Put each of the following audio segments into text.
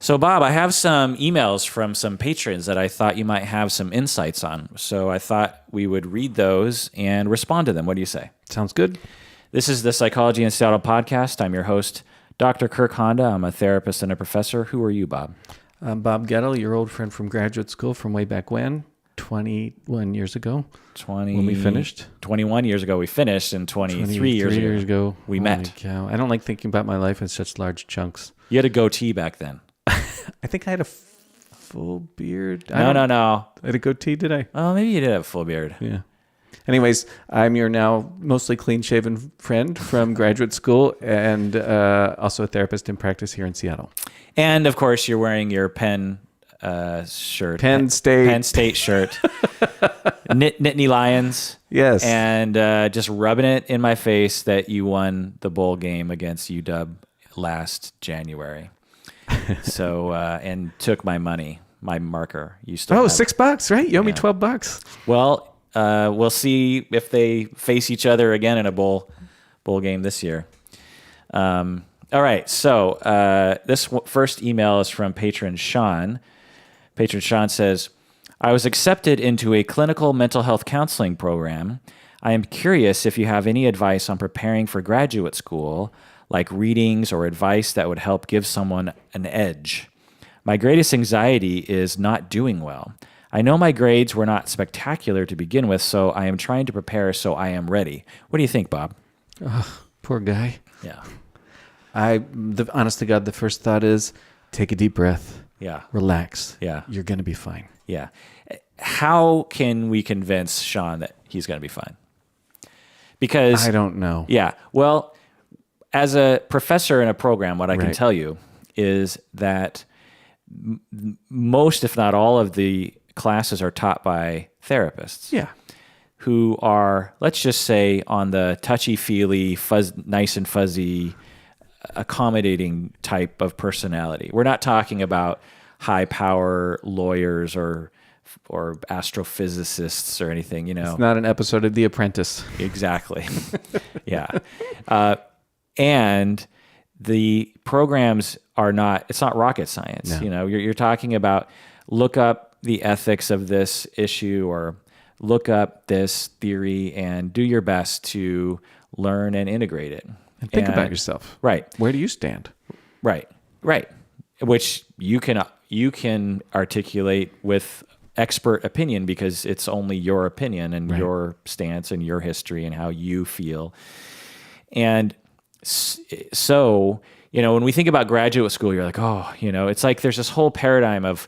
So, Bob, I have some emails from some patrons that I thought you might have some insights on. So I thought we would read those and respond to them. What do you say? Sounds good. This is the Psychology in Seattle podcast. I'm your host, Dr. Kirk Honda. I'm a therapist and a professor. Who are you, Bob? I'm Bob Goettle, your old friend from graduate school from way back when, 21 years ago. When we finished. 21 years ago we finished, and 23 years ago we met. Cow. I don't like thinking about my life in such large chunks. You had a goatee back then. I think I had a full beard. No. I had a goatee, did I? Oh, maybe you did have a full beard. Yeah. Anyways, I'm your now mostly clean-shaven friend from graduate school and also a therapist in practice here in Seattle. And, of course, you're wearing your Penn shirt. Penn State shirt. Nittany Lions. Yes. And just rubbing it in my face that you won the bowl game against UW last January. So, and took my money, my marker. You still have $6, right? You owe me $12. Well, we'll see if they face each other again in a bowl game this year. All right. So this first email is from patron Sean. Patron Sean says, I was accepted into a clinical mental health counseling program. I am curious if you have any advice on preparing for graduate school, like readings or advice that would help give someone an edge. My greatest anxiety is not doing well. I know my grades were not spectacular to begin with, so I am trying to prepare so I am ready. What do you think, Bob? Oh, poor guy. Yeah. Honest to God, the first thought is take a deep breath. Yeah. Relax. Yeah. You're going to be fine. Yeah. How can we convince Sean that he's going to be fine? Because I don't know. Yeah. Well, as a professor in a program, what I can tell you is that most, if not all, of the classes are taught by therapists. Yeah. Who are, let's just say, on the touchy-feely, nice and fuzzy, accommodating type of personality. We're not talking about high-power lawyers or astrophysicists or anything, you know. It's not an episode of The Apprentice. Exactly. Yeah. And the programs are not, it's not rocket science. No. You know, you're talking about look up the ethics of this issue or look up this theory and do your best to learn and integrate it. And think about yourself. Right. Where do you stand? Right. Which you can articulate with expert opinion because it's only your opinion and your stance and your history and how you feel. And so, you know, when we think about graduate school, you're like, oh, you know, it's like there's this whole paradigm of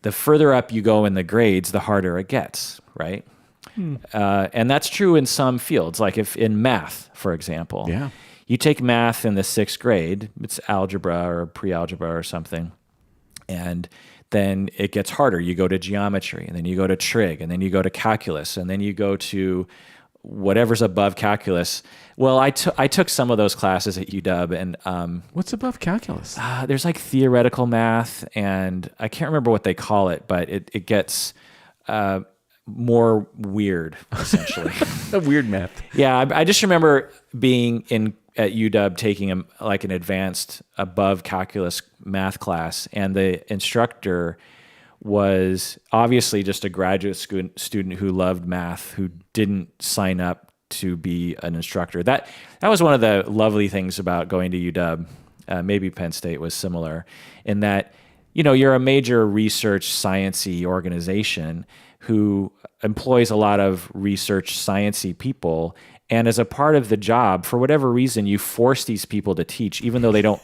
the further up you go in the grades, the harder it gets, right? And that's true in some fields, like if in math, for example. Yeah. You take math in the 6th grade, it's algebra or pre-algebra or something, and then it gets harder. You go to geometry, and then you go to trig, and then you go to calculus, and then you go to whatever's above calculus. Well, I took some of those classes at UW, and what's above calculus? There's like theoretical math, and I can't remember what they call it, but it gets more weird, essentially. A weird math. Yeah, I just remember being at UW taking an advanced above calculus math class, and the instructor was obviously just a graduate student who loved math, who didn't sign up to be an instructor. That was one of the lovely things about going to UW. Maybe Penn State was similar in that, you know, you're a major research sciencey organization who employs a lot of research sciencey people. And as a part of the job, for whatever reason, you force these people to teach, even though they don't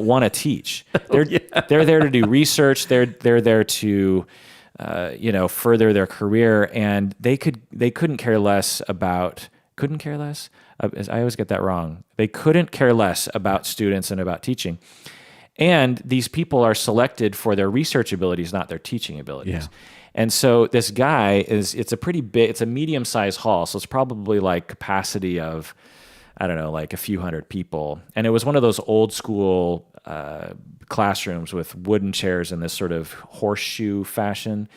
want to teach. They're there to do research. They're there to further their career, and they couldn't care less about. Couldn't care less. I always get that wrong. They couldn't care less about students and about teaching. And these people are selected for their research abilities, not their teaching abilities. Yeah. And so this guy it's a medium-sized hall. So it's probably like capacity of, I don't know, like a few hundred people. And it was one of those old school classrooms with wooden chairs in this sort of horseshoe fashion.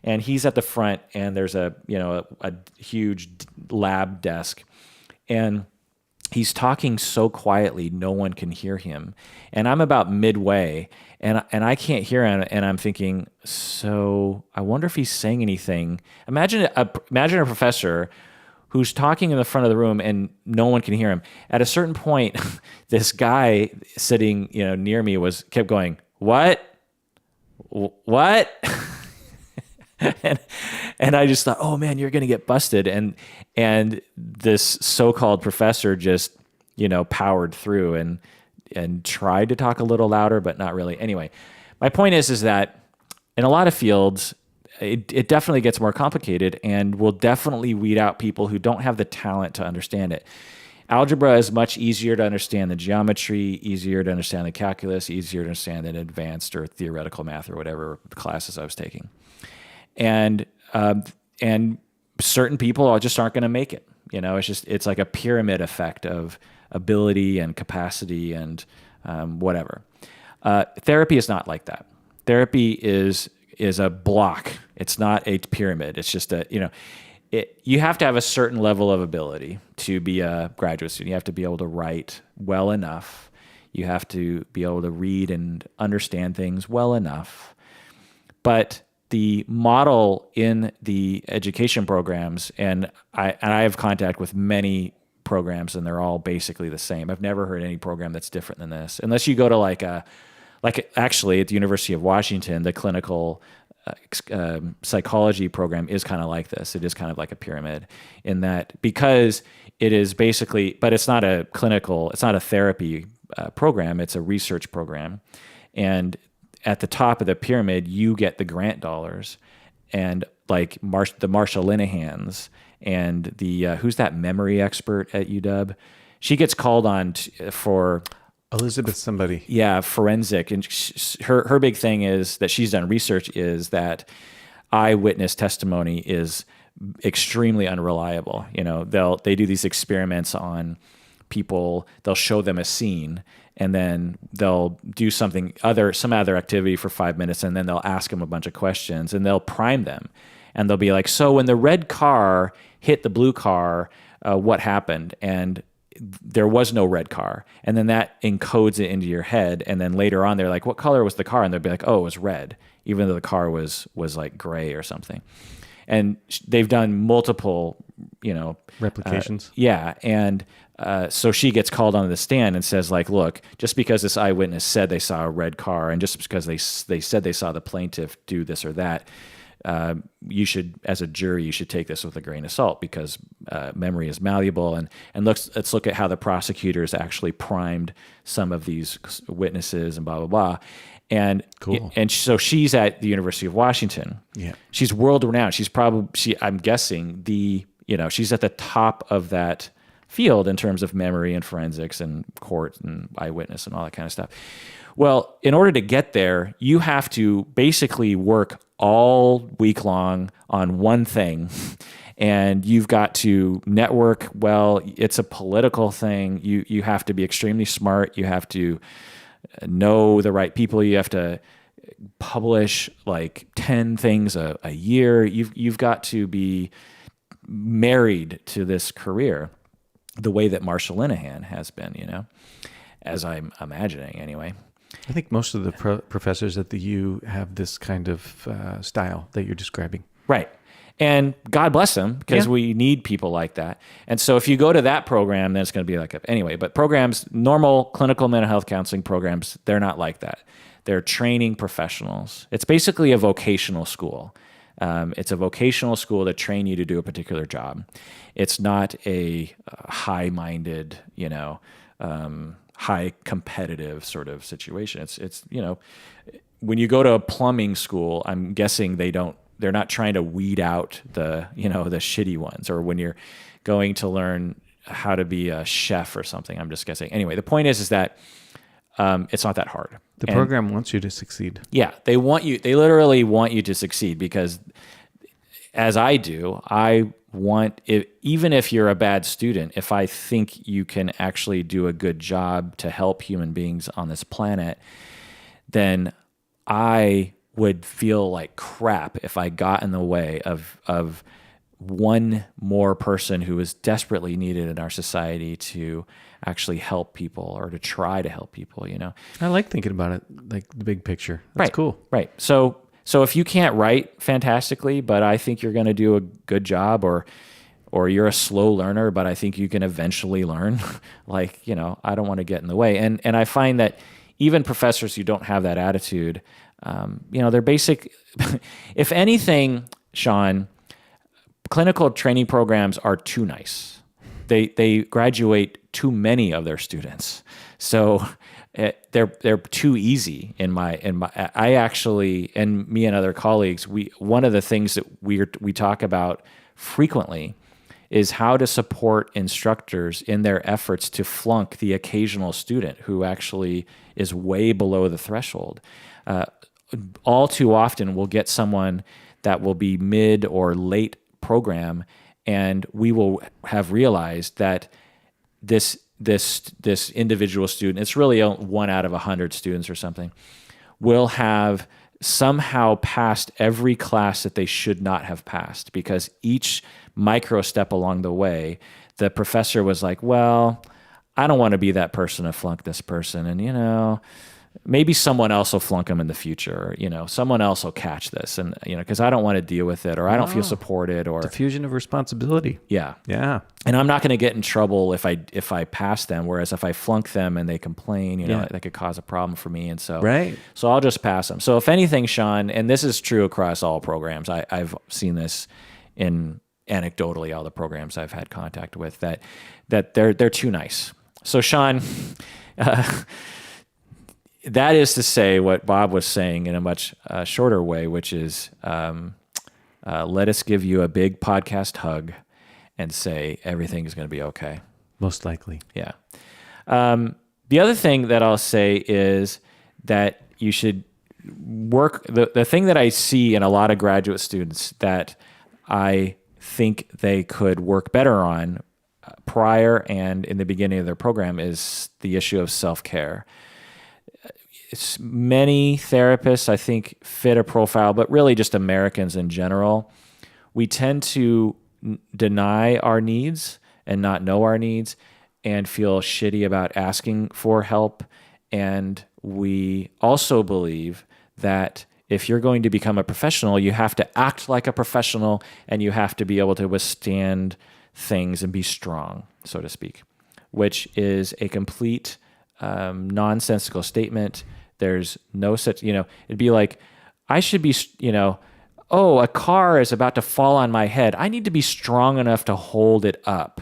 And he's at the front, and there's a huge lab desk. And he's talking so quietly, no one can hear him. And I'm about midway, and I can't hear him, and I'm thinking, so I wonder if he's saying anything. Imagine a professor who's talking in the front of the room and no one can hear him. At a certain point, this guy sitting, near me kept going, "What? What?" and I just thought, oh man, you're going to get busted. And this so-called professor just, powered through and tried to talk a little louder, but not really. Anyway, my point is that in a lot of fields, it definitely gets more complicated and will definitely weed out people who don't have the talent to understand it. Algebra is much easier to understand than geometry, easier to understand than calculus, easier to understand than advanced or theoretical math or whatever classes I was taking. And certain people just aren't going to make it. It's like a pyramid effect of ability and capacity and whatever. Therapy is not like that. Therapy is a block. It's not a pyramid. It's just you have to have a certain level of ability to be a graduate student. You have to be able to write well enough. You have to be able to read and understand things well enough. But the model in the education programs, and I have contact with many programs, and they're all basically the same. I've never heard any program that's different than this, unless you go to actually at the University of Washington, the clinical psychology program is kind of like this. It is kind of like a pyramid in that, because it is basically, but it's not a therapy program. It's a research program. And at the top of the pyramid, you get the grant dollars, and like the Marsha Linehans and the who's that memory expert at UW? She gets called on for Elizabeth somebody. Yeah, forensic, and her big thing is that she's done research is that eyewitness testimony is extremely unreliable. They do these experiments on people. They'll show them a scene, and then they'll do some other activity for 5 minutes, and then they'll ask them a bunch of questions, and they'll prime them, and they'll be like, "So when the red car hit the blue car, what happened?" And there was no red car. And then that encodes it into your head. And then later on, they're like, "What color was the car?" And they'll be like, "Oh, it was red," even though the car was like gray or something. And they've done multiple, replications. And so she gets called onto the stand and says, like, "Look, just because this eyewitness said they saw a red car, and just because they said they saw the plaintiff do this or that, you should, as a jury, you should take this with a grain of salt, because memory is malleable. And let's look at how the prosecutors actually primed some of these witnesses and blah blah blah." And cool. And so she's at the University of Washington. Yeah, she's world renowned. I'm guessing she's at the top of that field in terms of memory and forensics and court and eyewitness and all that kind of stuff. Well, in order to get there, you have to basically work all week long on one thing, and you've got to network well. It's a political thing. You have to be extremely smart. You have to know the right people. You have to publish like 10 things a year. You've got to be married to this career the way that Marsha Linehan has been, as I'm imagining anyway. I think most of the professors at the U have this kind of style that you're describing. Right. And God bless them, because we need people like that. And so if you go to that program, then it's going to be like anyway. But programs, normal clinical mental health counseling programs, they're not like that. They're training professionals. It's basically a vocational school. It's a vocational school to train you to do a particular job. It's not a high-minded, high competitive sort of situation. It's when you go to a plumbing school, I'm guessing they're not trying to weed out the shitty ones, or when you're going to learn how to be a chef or something. I'm just guessing. Anyway, the point is that it's not that hard. The program wants you to succeed. Yeah, they literally want you to succeed, because as I do, even if you're a bad student, if I think you can actually do a good job to help human beings on this planet, then I would feel like crap if I got in the way of one more person who is desperately needed in our society to actually help people or to try to help people, I like thinking about it, like the big picture. That's cool. Right. So if you can't write fantastically, but I think you're going to do a good job, or you're a slow learner, but I think you can eventually learn, I don't want to get in the way. And I find that even professors who don't have that attitude, they're basic. If anything, Sean, clinical training programs are too nice. They graduate too many of their students. So they're too easy I actually, and me and other colleagues, one of the things that we talk about frequently is how to support instructors in their efforts to flunk the occasional student who actually is way below the threshold. All too often we'll get someone that will be mid or late program, and we will have realized that this individual student, it's really 1 out of 100 students or something, will have somehow passed every class that they should not have passed, because each micro step along the way, the professor was like, well, I don't want to be that person to flunk this person. And, maybe someone else will flunk them in the future. Someone else will catch this. And, because I don't want to deal with it, or I don't feel supported, or diffusion of responsibility. Yeah. Yeah. And I'm not going to get in trouble if I pass them. Whereas if I flunk them and they complain, that could cause a problem for me. And so, so I'll just pass them. So if anything, Sean, and this is true across all programs, I've seen this in anecdotally all the programs I've had contact with, that they're too nice. So Sean, that is to say what Bob was saying in a much shorter way, which is let us give you a big podcast hug and say everything is going to be okay. Most likely. Yeah. The other thing that I'll say is that you should work. The thing that I see in a lot of graduate students that I think they could work better on prior and in the beginning of their program is the issue of self-care. Many therapists, I think, fit a profile, but really just Americans in general, we tend to deny our needs and not know our needs and feel shitty about asking for help. And we also believe that if you're going to become a professional, you have to act like a professional, and you have to be able to withstand things and be strong, so to speak, which is a complete nonsensical statement. There's no such, it'd be like, I should be, oh, a car is about to fall on my head. I need to be strong enough to hold it up.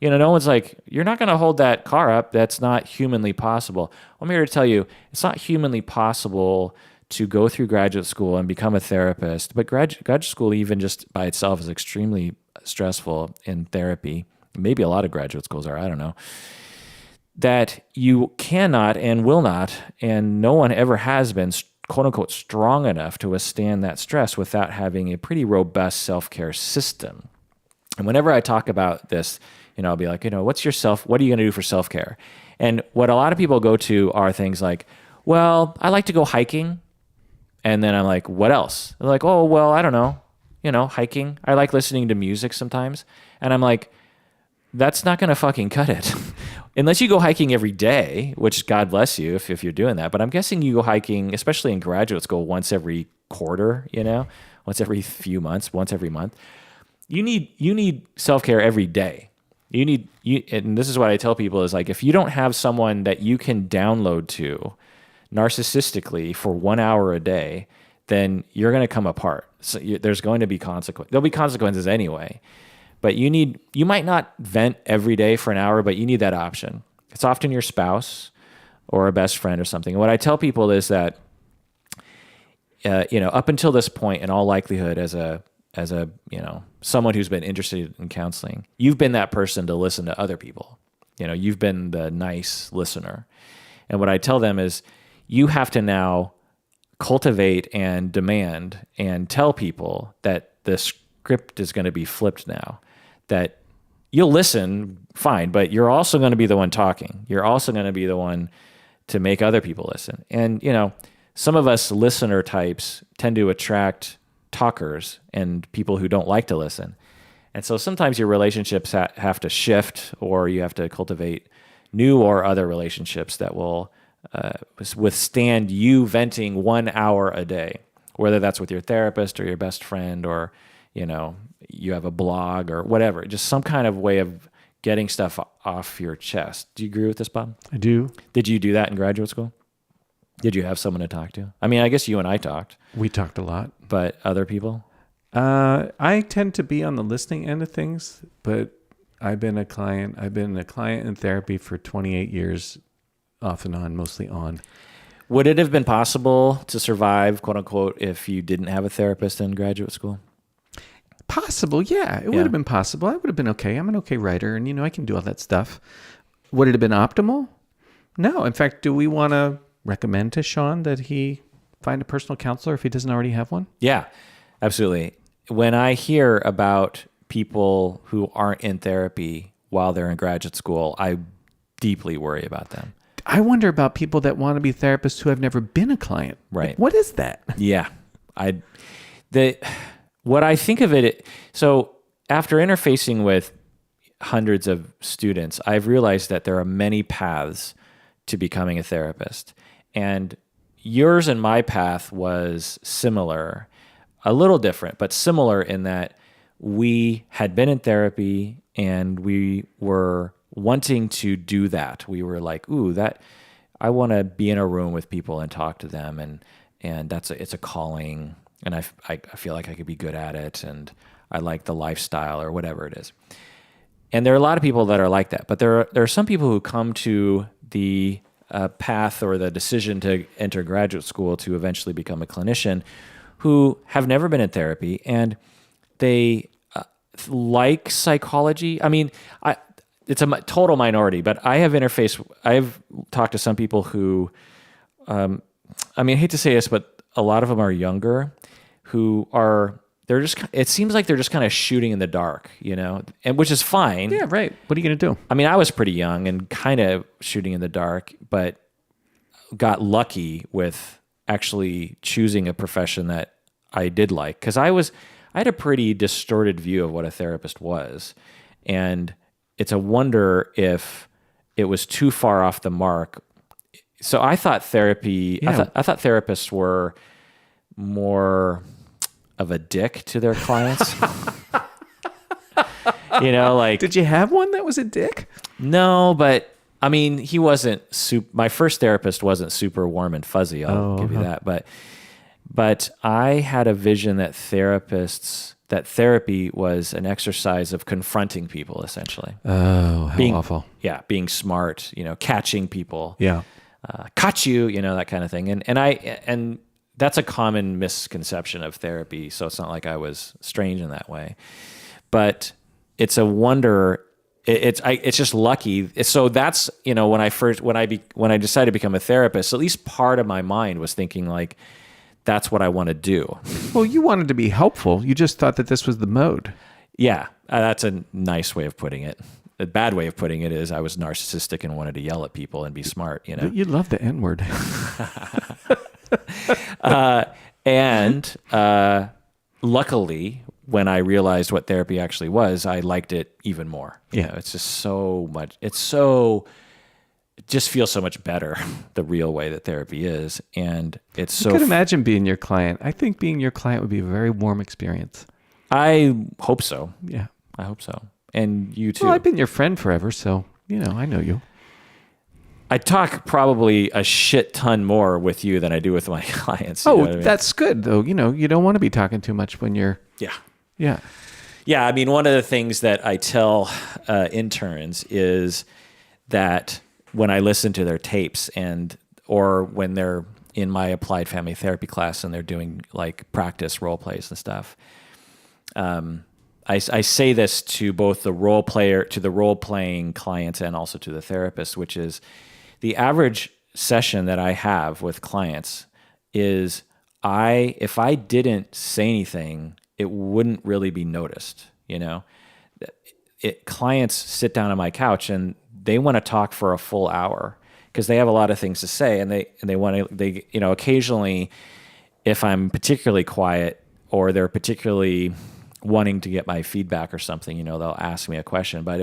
No one's like, you're not going to hold that car up. That's not humanly possible. I'm here to tell you, it's not humanly possible to go through graduate school and become a therapist. But graduate school, even just by itself, is extremely stressful in therapy. Maybe a lot of graduate schools are, I don't know. That you cannot and will not, and no one ever has been, quote unquote, strong enough to withstand that stress without having a pretty robust self-care system. And whenever I talk about this, I'll be like, what are you going to do for self-care? And what a lot of people go to are things like, well, I like to go hiking. And then I'm like, what else? They're like, oh, well, I don't know, hiking. I like listening to music sometimes. And I'm like, that's not going to fucking cut it. Unless you go hiking every day, which God bless you if you're doing that. But I'm guessing you go hiking, especially in graduate school, once every quarter, once every few months, once every month. You need self-care every day. And this is what I tell people is like, if you don't have someone that you can download to narcissistically for 1 hour a day, then you're going to come apart. So there's going to be consequences. There'll be consequences anyway. But you might not vent every day for an hour, but you need that option. It's often your spouse or a best friend or something. And what I tell people is that, up until this point, in all likelihood, as a someone who's been interested in counseling, you've been that person to listen to other people. You've been the nice listener. And what I tell them is you have to now cultivate and demand and tell people that the script is going to be flipped now. That you'll listen, fine, but you're also going to be the one talking. You're also going to be the one to make other people listen. And, some of us listener types tend to attract talkers and people who don't like to listen. And so sometimes your relationships have to shift, or you have to cultivate new or other relationships that will withstand you venting 1 hour a day, whether that's with your therapist or your best friend, or, you have a blog or whatever, just some kind of way of getting stuff off your chest. Do you agree with this, Bob? I do. Did you do that in graduate school? Did you have someone to talk to? I mean, I guess you and I talked. We talked a lot. But other people? I tend to be on the listening end of things, but I've been a client in therapy for 28 years, off and on, mostly on. Would it have been possible to survive, quote unquote, if you didn't have a therapist in graduate school? Possible, yeah. It would have been possible. I would have been okay. I'm an okay writer, and I can do all that stuff. Would it have been optimal? No. In fact, do we want to recommend to Sean that he find a personal counselor if he doesn't already have one? Yeah, absolutely. When I hear about people who aren't in therapy while they're in graduate school, I deeply worry about them. I wonder about people that want to be therapists who have never been a client. Right. Like, what is that? Yeah. What I think of it, so after interfacing with hundreds of students, I've realized that there are many paths to becoming a therapist. And yours and my path was similar, a little different, but similar in that we had been in therapy and we were wanting to do that. We were like, ooh, I want to be in a room with people and talk to them. And it's a calling. And I feel like I could be good at it, and I like the lifestyle or whatever it is. And there are a lot of people that are like that, but there are some people who come to the path or the decision to enter graduate school to eventually become a clinician who have never been in therapy, and they like psychology. I mean, it's a total minority, but I've talked to some people who, I hate to say this, but a lot of them are younger, it seems like they're just kind of shooting in the dark, and which is fine. Yeah, right. What are you going to do? I mean, I was pretty young and kind of shooting in the dark, but got lucky with actually choosing a profession that I did like, because I had a pretty distorted view of what a therapist was, and it's a wonder if it was too far off the mark. So I thought therapy, Yeah. I thought therapists were more of a dick to their clients. Like, Did you have one that was a dick? no, but I mean, he wasn't my first therapist wasn't super warm and fuzzy. I'll give you that. But I had a vision that therapy was an exercise of confronting people, essentially. Oh, how awful. Yeah. Being smart, catching people. Yeah. Caught you, that kind of thing. And that's a common misconception of therapy. So it's not like I was strange in that way, but it's a wonder. It's just lucky. So that's, when I decided to become a therapist, at least part of my mind was thinking like, that's what I want to do. Well, you wanted to be helpful. You just thought that this was the mode. Yeah. That's a nice way of putting it. The bad way of putting it is I was narcissistic and wanted to yell at people and be smart, You love the N word. And luckily, when I realized what therapy actually was, I liked it even more. It's just so much. It just feels so much better, the real way that therapy is. And it's so... I could imagine being your client. I think being your client would be a very warm experience. I hope so. Yeah. I hope so. And you too. Well, I've been your friend forever, so, I know you. I talk probably a shit ton more with you than I do with my clients. Oh, what I mean? That's good, though. You don't want to be talking too much when you're... Yeah. Yeah. Yeah, I mean, one of the things that I tell interns is that when I listen to their tapes or when they're in my applied family therapy class and they're doing like practice role plays and stuff, I say this to both the role playing clients and also to the therapist, which is the average session that I have with clients is if I didn't say anything, it wouldn't really be noticed. Clients sit down on my couch and they want to talk for a full hour because they have a lot of things to say, and they want to, occasionally, if I'm particularly quiet or they're particularly wanting to get my feedback or something, they'll ask me a question. But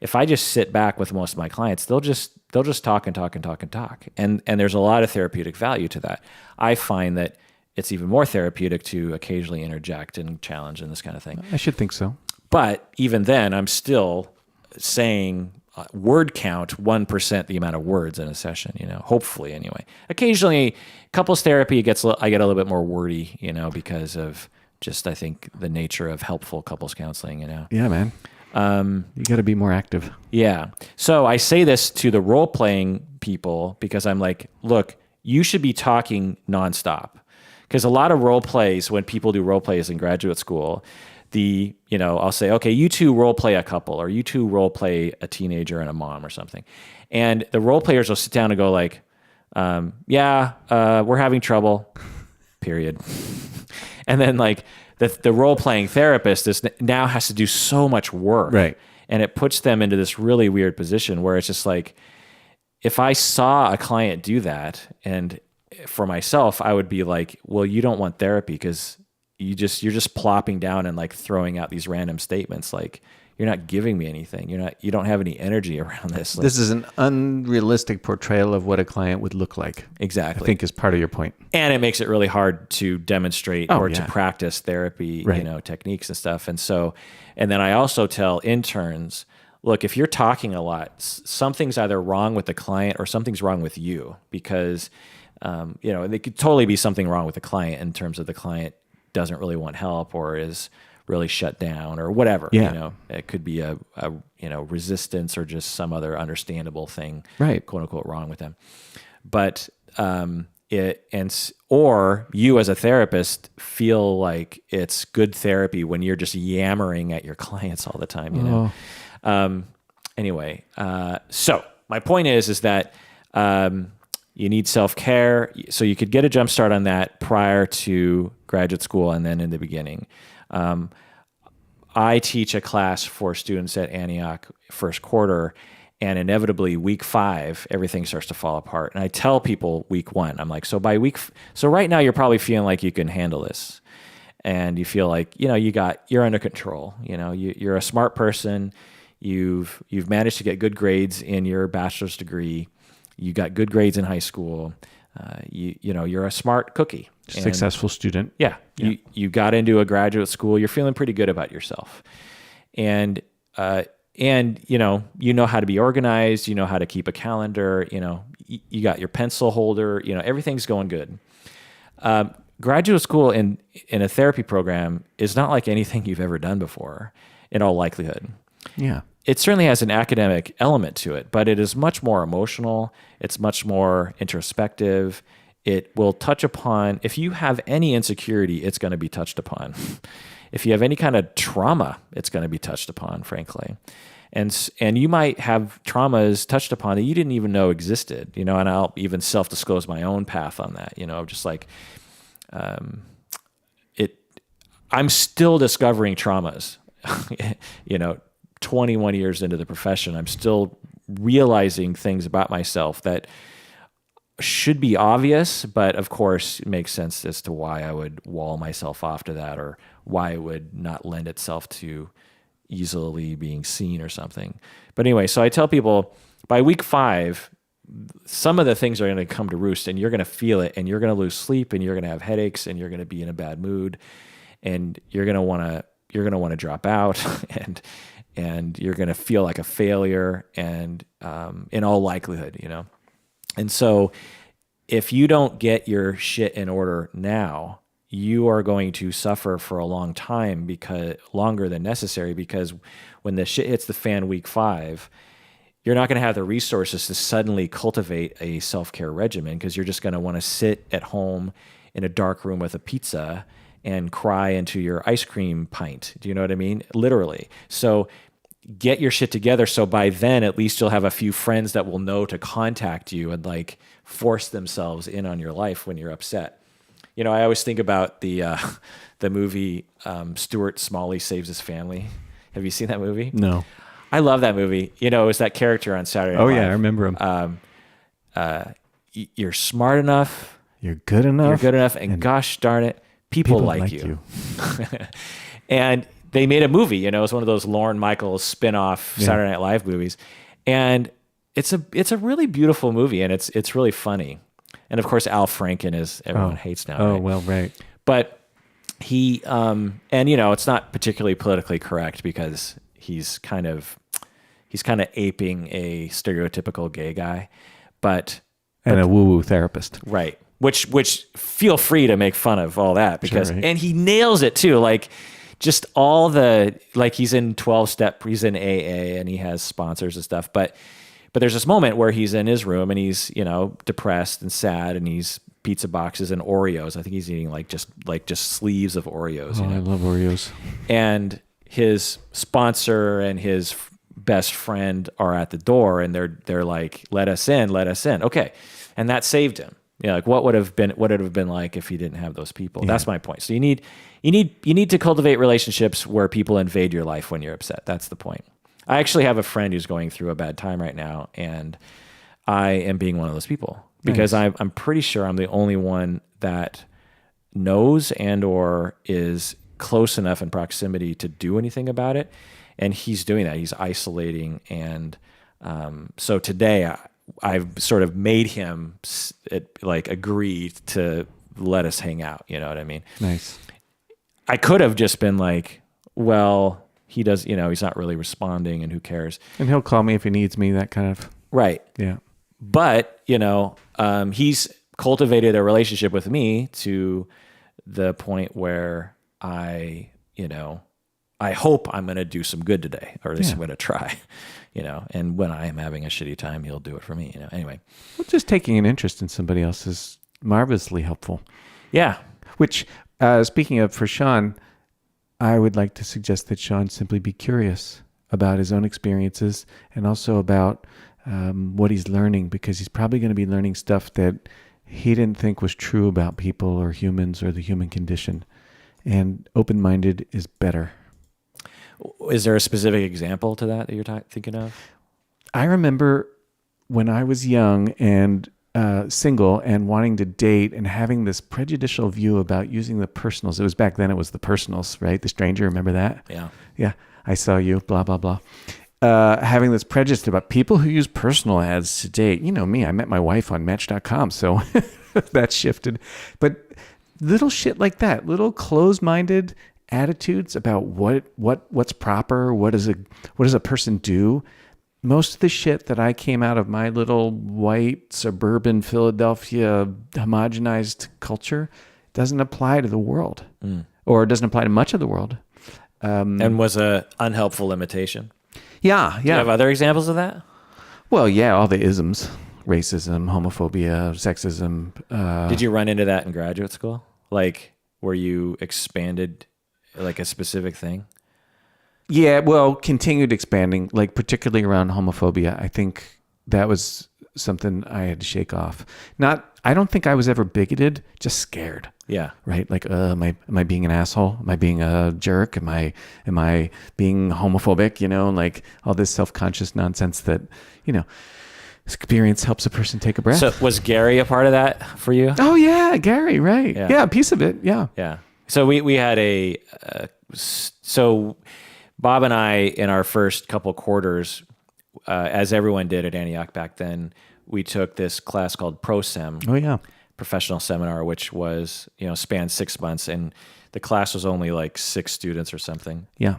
if I just sit back with most of my clients, they'll just talk and talk and talk and talk. And there's a lot of therapeutic value to that. I find that it's even more therapeutic to occasionally interject and challenge and this kind of thing. I should think so. But even then, I'm still saying word count 1% the amount of words in a session, hopefully anyway. Occasionally, couples therapy I get a little bit more wordy, because of just, I think, the nature of helpful couples counseling, Yeah, man. You got to be more active. Yeah. So I say this to the role-playing people because I'm like, look, you should be talking nonstop. Because a lot of role plays, when people do role plays in graduate school, I'll say, okay, you two role play a couple, or you two role play a teenager and a mom or something. And the role players will sit down and go like, we're having trouble, period. And then like the role playing therapist now has to do so much work. Right. And it puts them into this really weird position where it's just like, if I saw a client do that, and for myself, I would be like, well, you don't want therapy because you're just plopping down and like throwing out these random statements. Like, you're not giving me anything. You don't have any energy around this. Like, this is an unrealistic portrayal of what a client would look like. Exactly. I think is part of your point. And it makes it really hard to demonstrate to practice therapy, techniques and stuff. And then I also tell interns, look, if you're talking a lot, something's either wrong with the client or something's wrong with you, because, it could totally be something wrong with the client in terms of the client doesn't really want help or is really shut down or whatever. Yeah. It could be a resistance or just some other understandable thing, right, quote unquote, wrong with them. But or you as a therapist feel like it's good therapy when you're just yammering at your clients all the time. Anyway, so my point is that you need self-care. So you could get a jump start on that prior to graduate school and then in the beginning. I teach a class for students at Antioch first quarter, and inevitably week 5, everything starts to fall apart. And I tell people week 1, I'm like, so right now you're probably feeling like you can handle this. And you feel like, you're under control. You're a smart person. You've managed to get good grades in your bachelor's degree. You got good grades in high school. You're a smart cookie. Successful student. Yeah. You got into a graduate school. You're feeling pretty good about yourself. And you know how to be organized. You know how to keep a calendar. You got your pencil holder. Everything's going good. Graduate school in a therapy program is not like anything you've ever done before, in all likelihood. Yeah. It certainly has an academic element to it, but it is much more emotional. It's much more introspective. It will touch upon, if you have any insecurity, it's going to be touched upon. If you have any kind of trauma, it's going to be touched upon, frankly. And you might have traumas touched upon that you didn't even know existed, and I'll even self-disclose my own path on that, just like, I'm still discovering traumas, 21 years into the profession. I'm still realizing things about myself that should be obvious, but of course it makes sense as to why I would wall myself off to that, or why it would not lend itself to easily being seen or something. But anyway, so I tell people by week 5, some of the things are going to come to roost, and you're going to feel it, and you're going to lose sleep, and you're going to have headaches, and you're going to be in a bad mood, and you're going to want to drop out, and you're going to feel like a failure, and in all likelihood, And so if you don't get your shit in order now, you are going to suffer for a long time, because longer than necessary, because when the shit hits the fan week 5, you're not going to have the resources to suddenly cultivate a self-care regimen, because you're just going to want to sit at home in a dark room with a pizza and cry into your ice cream pint. Do you know what I mean? Literally. So get your shit together, so by then at least you'll have a few friends that will know to contact you and like force themselves in on your life when you're upset. I always think about the movie Stuart Smalley Saves His Family. Have you seen that movie? No. I love that movie. It was that character on Saturday Night Live. Yeah, I remember him. You're smart enough. You're good enough. And gosh darn it, people like you. And they made a movie, it was one of those Lorne Michaels spin-off Saturday Night Live movies. And it's a really beautiful movie, and it's really funny. And of course, Al Franken is everyone hates now. Oh, right? well, right. But he, and it's not particularly politically correct because he's kind of aping a stereotypical gay guy, and a woo-woo therapist. Right. Which feel free to make fun of all that because, Sure, right. and he nails it too. Like just all he's in 12-step, he's in AA and he has sponsors and stuff. But there's this moment where he's in his room and he's, depressed and sad and he's pizza boxes and Oreos. I think he's eating just sleeves of Oreos. I love Oreos. And his sponsor and his best friend are at the door and they're like, let us in. Okay. And that saved him. What would it have been like if he didn't have those people? Yeah. That's my point. So you need to cultivate relationships where people invade your life when you're upset. That's the point. I actually have a friend who's going through a bad time right now, and I am being one of those people because I'm pretty sure I'm the only one that knows and or is close enough in proximity to do anything about it. And he's doing that. He's isolating. And so today I've sort of made him agree to let us hang out. You know what I mean? Nice. I could have just been like, well, he does, he's not really responding and who cares? And he'll call me if he needs me, that kind of. Right. Yeah. But, he's cultivated a relationship with me to the point where I hope I'm going to do some good today, or at least I'm going to try, and when I am having a shitty time, he'll do it for me, anyway. Well, just taking an interest in somebody else is marvelously helpful. Yeah. Which, speaking of for Sean, I would like to suggest that Sean simply be curious about his own experiences and also about what he's learning, because he's probably going to be learning stuff that he didn't think was true about people or humans or the human condition. And open-minded is better. Is there a specific example to that you're thinking of? I remember when I was young and single and wanting to date and having this prejudicial view about using the personals. It was back then, it was the personals, right? The stranger, remember that? Yeah. Yeah. I saw you, blah, blah, blah. Having this prejudice about people who use personal ads to date. You know me, I met my wife on Match.com, so that shifted. But little shit like that, little closed-minded attitudes about what's proper, what does a person do. Most of the shit that I came out of my little white suburban Philadelphia homogenized culture doesn't apply to the world, or doesn't apply to much of the world. And was a unhelpful limitation. Yeah. Do you have other examples of that? Well, yeah, all the isms, racism, homophobia, sexism. Did you run into that in graduate school? Like, where you expanded like a specific thing? Yeah, well, continued expanding, like particularly around homophobia. I think that was something I had to shake off. I don't think I was ever bigoted, just scared. Yeah. Right? Like, am I being an asshole? Am I being a jerk? Am I being homophobic? Like all this self-conscious nonsense that, experience helps a person take a breath. So was Gary a part of that for you? Oh yeah, Gary, right. Yeah, a piece of it. Yeah. Yeah. So we had so Bob and I, in our first couple quarters, as everyone did at Antioch back then, we took this class called ProSem. Oh yeah. Professional seminar, which was, spanned 6 months, and the class was only like 6 students or something. Yeah.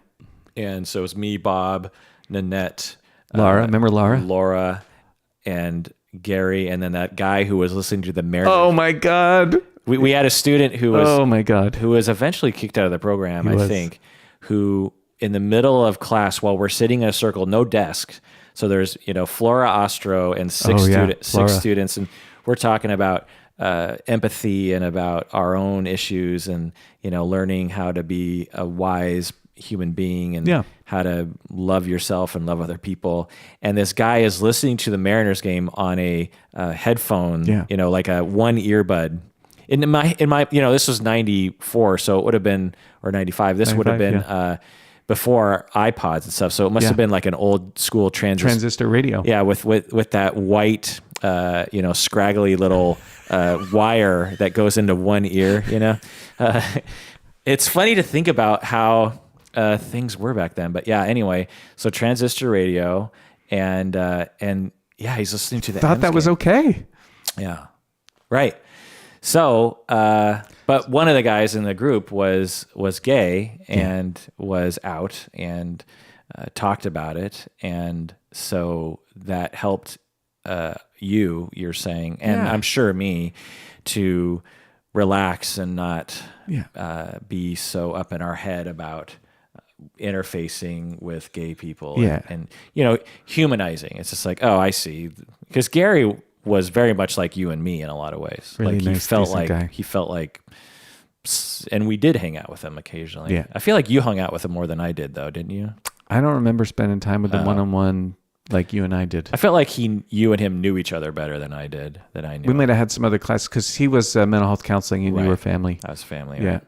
And so it was me, Bob, Nanette, Laura, remember Laura? Laura, and Gary, and then that guy who was listening to the Mariners. Oh my God. We had a student who was, oh my God, who was eventually kicked out of the program, I think, who in the middle of class, while we're sitting in a circle, no desks. So there's, Flora Ostro and six students, and we're talking about empathy and about our own issues and, learning how to be a wise human being and how to love yourself and love other people. And this guy is listening to the Mariners game on a headphone, like a one earbud. In my, this was 94, so it would have been, or 95. This would have been before iPods and stuff. So it must have been like an old school transistor radio. Yeah, with that white, scraggly little wire that goes into one ear. It's funny to think about how things were back then. But yeah, anyway, so transistor radio, and yeah, he's listening to the Thought that was okay. Yeah, right. So, but one of the guys in the group was gay and was out and talked about it, and so that helped you're saying, and I'm sure me, to relax and not be so up in our head about interfacing with gay people and humanizing. It's just like, oh, I see, because Gary was very much like you and me in a lot of ways. Really like nice, he felt like, and we did hang out with him occasionally. Yeah. I feel like you hung out with him more than I did, though, didn't you? I don't remember spending time with him one-on-one like you and I did. I felt like you and him knew each other better than I did. Than I knew. We might have had some other classes because he was mental health counseling and you were family. I was family. Yeah.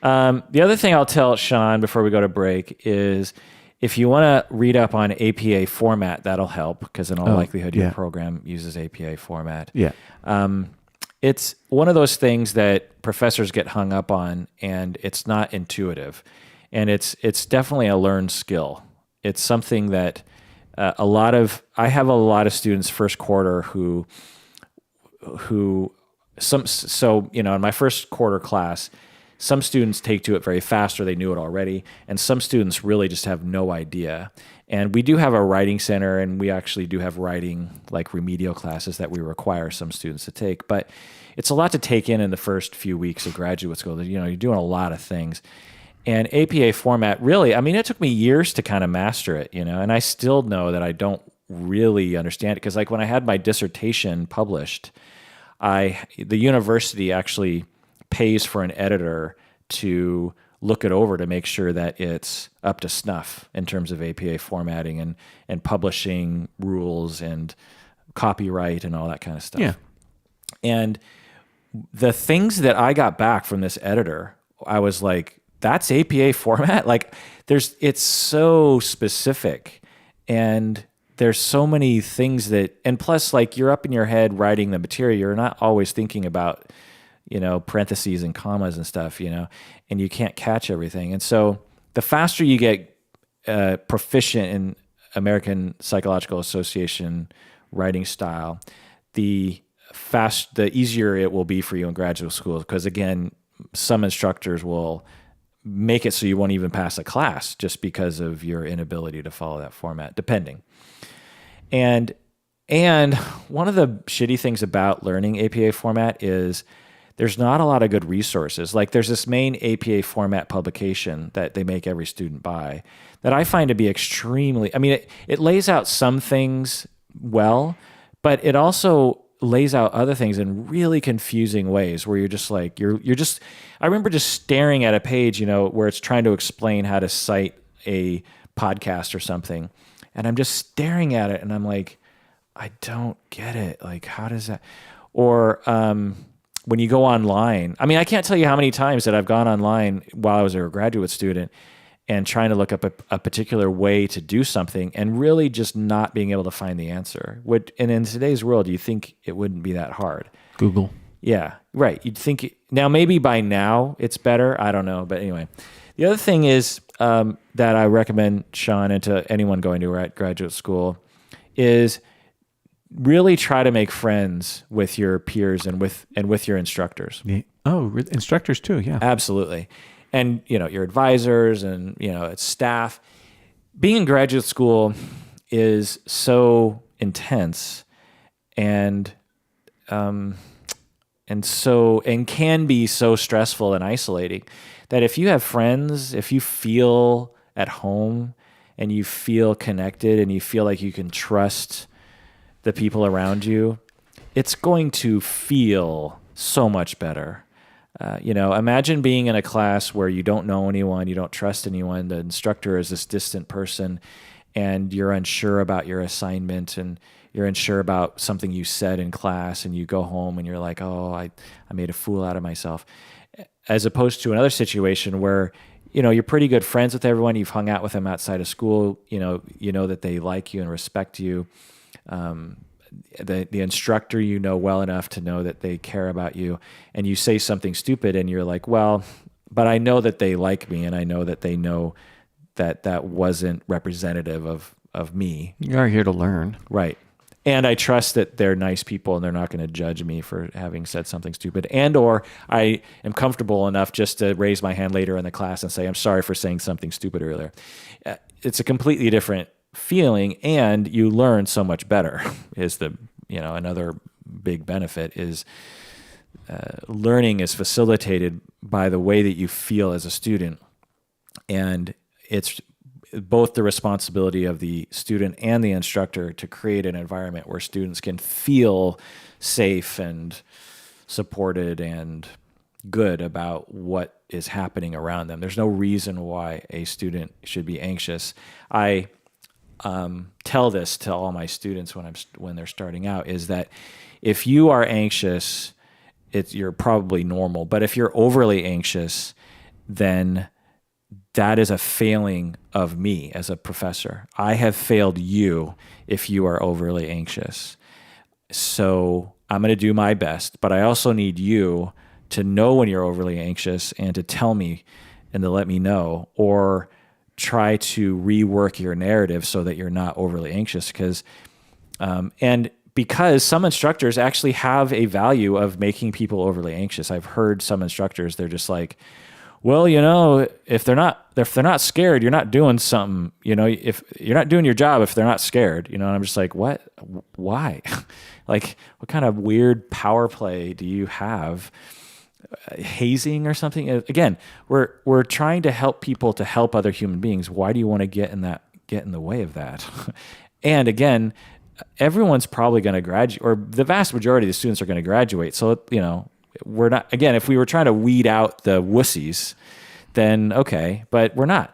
Right? The other thing I'll tell Sean before we go to break is, if you want to read up on APA format, that'll help, because in all likelihood your program uses APA format. Yeah. It's one of those things that professors get hung up on, and it's not intuitive, and it's definitely a learned skill. It's something that I have a lot of students first quarter in my first quarter class, some students take to it very fast, or they knew it already, and some students really just have no idea. And we do have a writing center, and we actually do have writing, like remedial classes that we require some students to take. But it's a lot to take in the first few weeks of graduate school. You're doing a lot of things. And APA format, really, I mean, it took me years to kind of master it, and I still know that I don't really understand it, because like when I had my dissertation published, the university actually pays for an editor to look it over to make sure that it's up to snuff in terms of APA formatting and publishing rules and copyright and all that kind of stuff. Yeah. And the things that I got back from this editor, I was like, that's APA format? Like it's so specific, and there's so many things and plus, like, you're up in your head writing the material. You're not always thinking about, parentheses and commas and stuff, and you can't catch everything. And so the faster you get proficient in American Psychological Association writing style, the easier it will be for you in graduate school. Because again, some instructors will make it so you won't even pass a class just because of your inability to follow that format, depending. And one of the shitty things about learning APA format is there's not a lot of good resources. Like, there's this main APA format publication that they make every student buy that I find to be extremely, I mean, it lays out some things well, but it also lays out other things in really confusing ways where you're just like, I remember just staring at a page, where it's trying to explain how to cite a podcast or something. And I'm just staring at it and I'm like, I don't get it. Like, how does that, or, when you go online, I mean, I can't tell you how many times that I've gone online while I was a graduate student and trying to look up a particular way to do something and really just not being able to find the answer. And in today's world, you think it wouldn't be that hard. Google. Yeah, right. You'd think now, maybe by now it's better. I don't know. But anyway, the other thing is that I recommend, Sean, and to anyone going to graduate school, is really try to make friends with your peers and with your instructors. Yeah. Oh, instructors too. Yeah, absolutely. And, your advisors and, it's staff. Being in graduate school is so intense and can be so stressful and isolating that if you have friends, if you feel at home and you feel connected and you feel like you can trust the people around you, it's going to feel so much better. Imagine being in a class where you don't know anyone, you don't trust anyone, the instructor is this distant person, and you're unsure about your assignment, and you're unsure about something you said in class, and you go home and you're like, oh, I made a fool out of myself. As opposed to another situation where, you're pretty good friends with everyone, you've hung out with them outside of school, you know that they like you and respect you. The instructor well enough to know that they care about you, and you say something stupid and you're like, well, but I know that they like me, and I know that they know that that wasn't representative of me. You are here to learn. Right. And I trust that they're nice people and they're not going to judge me for having said something stupid. And or I am comfortable enough just to raise my hand later in the class and say, I'm sorry for saying something stupid earlier. It's a completely different feeling, and you learn so much better is the, another big benefit is learning is facilitated by the way that you feel as a student. And it's both the responsibility of the student and the instructor to create an environment where students can feel safe and supported and good about what is happening around them. There's no reason why a student should be anxious. I tell this to all my students when they're starting out, is that if you are anxious, you're probably normal. But if you're overly anxious, then that is a failing of me as a professor. I have failed you if you are overly anxious. So I'm going to do my best, but I also need you to know when you're overly anxious and to tell me and to let me know, or try to rework your narrative so that you're not overly anxious. Because some instructors actually have a value of making people overly anxious. I've heard some instructors, they're just like, well, if they're not scared, you're not doing something, if you're not doing your job, if they're not scared, and I'm just like, what, why? Like, what kind of weird power play do you have? Hazing or something? Again, we're trying to help people to help other human beings. Why do you want to get in the way of that? And again, everyone's probably going to graduate, or the vast majority of the students are going to graduate. So, we're not, again, if we were trying to weed out the wussies, then okay, but we're not,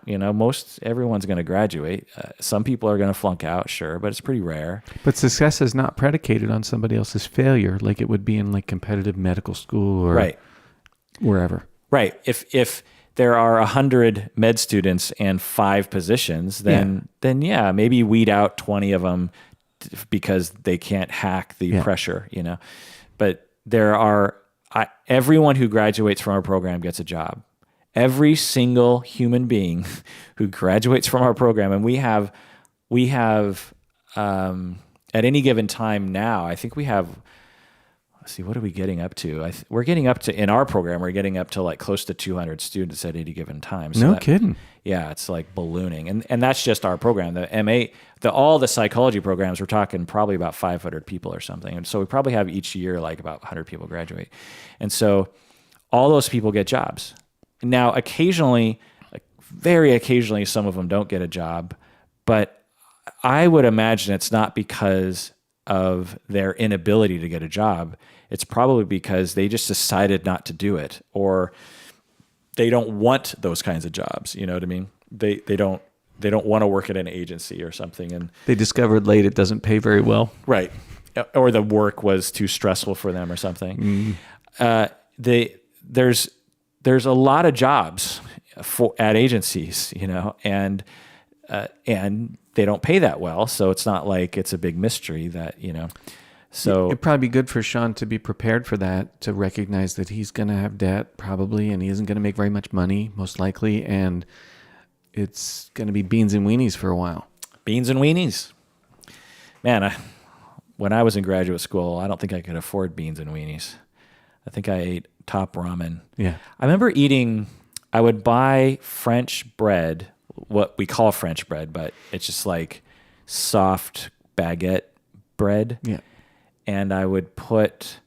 everyone's going to graduate. Some people are going to flunk out, sure, but it's pretty rare. But success is not predicated on somebody else's failure, like it would be in like competitive medical school or right. Wherever. Right. If there are 100 med students and 5 positions, then maybe weed out 20 of them because they can't hack the pressure, But everyone who graduates from our program gets a job. Every single human being who graduates from our program, and we have at any given time now, I think we have, let's see, what are we getting up to? We're getting up to, in our program, we're getting up to like close to 200 students at any given time. So no kidding. Yeah, it's like ballooning. And that's just our program. The MA, all the psychology programs, we're talking probably about 500 people or something. And so we probably have each year like about 100 people graduate. And so all those people get jobs. Now, occasionally, very occasionally, some of them don't get a job, but I would imagine it's not because of their inability to get a job. It's probably because they just decided not to do it, or they don't want those kinds of jobs. You know what I mean? They don't want to work at an agency or something, and they discovered late it doesn't pay very well. Right. Or the work was too stressful for them or something. There's a lot of jobs at agencies, and they don't pay that well. So it's not like it's a big mystery that, so it'd probably be good for Sean to be prepared for that, to recognize that he's going to have debt probably, and he isn't going to make very much money, most likely. And it's going to be beans and weenies for a while. Beans and weenies. Man, when I was in graduate school, I don't think I could afford beans and weenies. I think I ate top ramen. Yeah. I remember I would buy French bread, what we call French bread, but it's just like soft baguette bread. Yeah. And I would put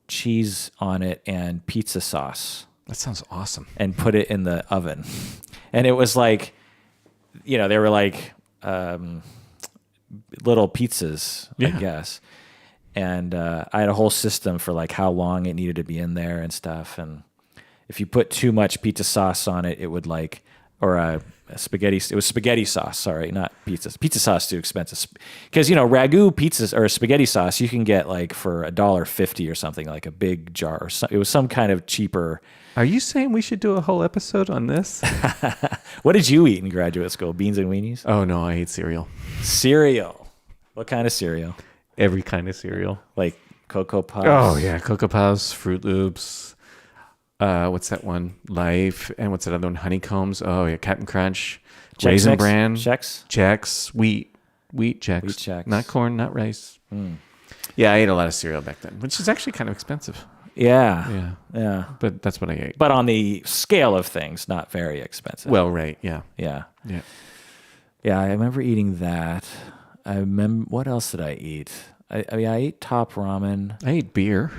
cheese on it and pizza sauce. That sounds awesome. And put it in the oven. And it was like, they were like little pizzas, I guess. And I had a whole system for like how long it needed to be in there and stuff. And if you put too much pizza sauce on it, it would like, or spaghetti, it was spaghetti sauce, sorry, not pizza. Pizza sauce is too expensive. Because, ragu pizzas or spaghetti sauce, you can get like for $1.50 or something, like a big jar. Or it was some kind of cheaper. Are you saying we should do a whole episode on this? What did you eat in graduate school? Beans and weenies? Oh, no, I ate cereal. Cereal. What kind of cereal? Every kind of cereal. Like Cocoa Puffs? Oh, yeah. Cocoa Puffs, Fruit Loops, What's that one? Life. And what's that other one? Honeycombs. Oh, yeah. Captain Crunch. Chex Raisin Mix? Bran. Chex? Chex. Wheat Chex. Wheat Chex. Not corn, not rice. Yeah, I ate a lot of cereal back then, which is actually kind of expensive. Yeah. But that's what I ate. But on the scale of things, not very expensive. Well, right. Yeah. Yeah. Yeah. Yeah, I remember eating that. I remember, what else did I eat? I mean, I ate Top Ramen. I ate beer.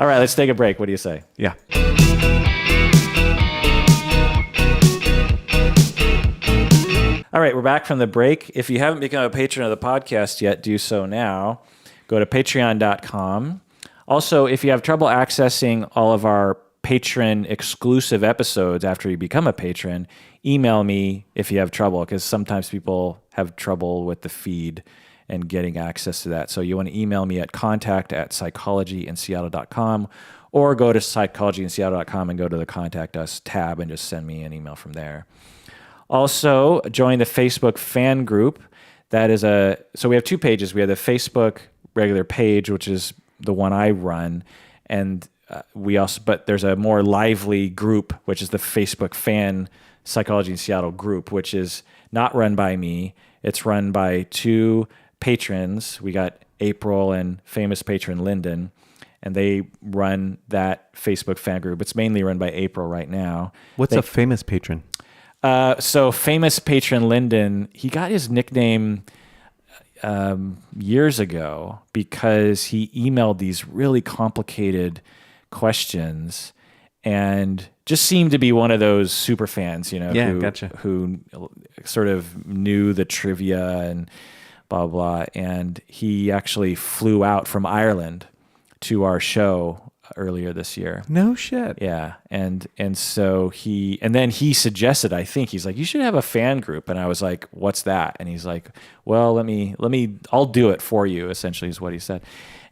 All right, let's take a break. What do you say? Yeah. All right, we're back from the break. If you haven't become a patron of the podcast yet, do so now. Go to patreon.com. Also, if you have trouble accessing all of our patron exclusive episodes after you become a patron, email me if you have trouble, because sometimes people have trouble with the feed and getting access to that. So you want to email me at contact@psychologyinseattle.com, or go to psychologyinseattle.com and go to the Contact Us tab and just send me an email from there. Also, join the Facebook fan group. So we have two pages. We have the Facebook regular page, which is the one I run, and but there's a more lively group, which is the Facebook fan Psychology in Seattle group, which is not run by me. It's run by two patrons. We got April and famous patron Lyndon, and they run that Facebook fan group. It's mainly run by April right now. What's a famous patron? So famous patron Lyndon, he got his nickname years ago because he emailed these really complicated questions and just seemed to be one of those super fans, who sort of knew the trivia and blah, blah, blah. And he actually flew out from Ireland to our show earlier this year. No shit. Yeah. And so then he suggested, I think he's like, you should have a fan group. And I was like, what's that? And he's like, well, I'll do it for you, essentially is what he said.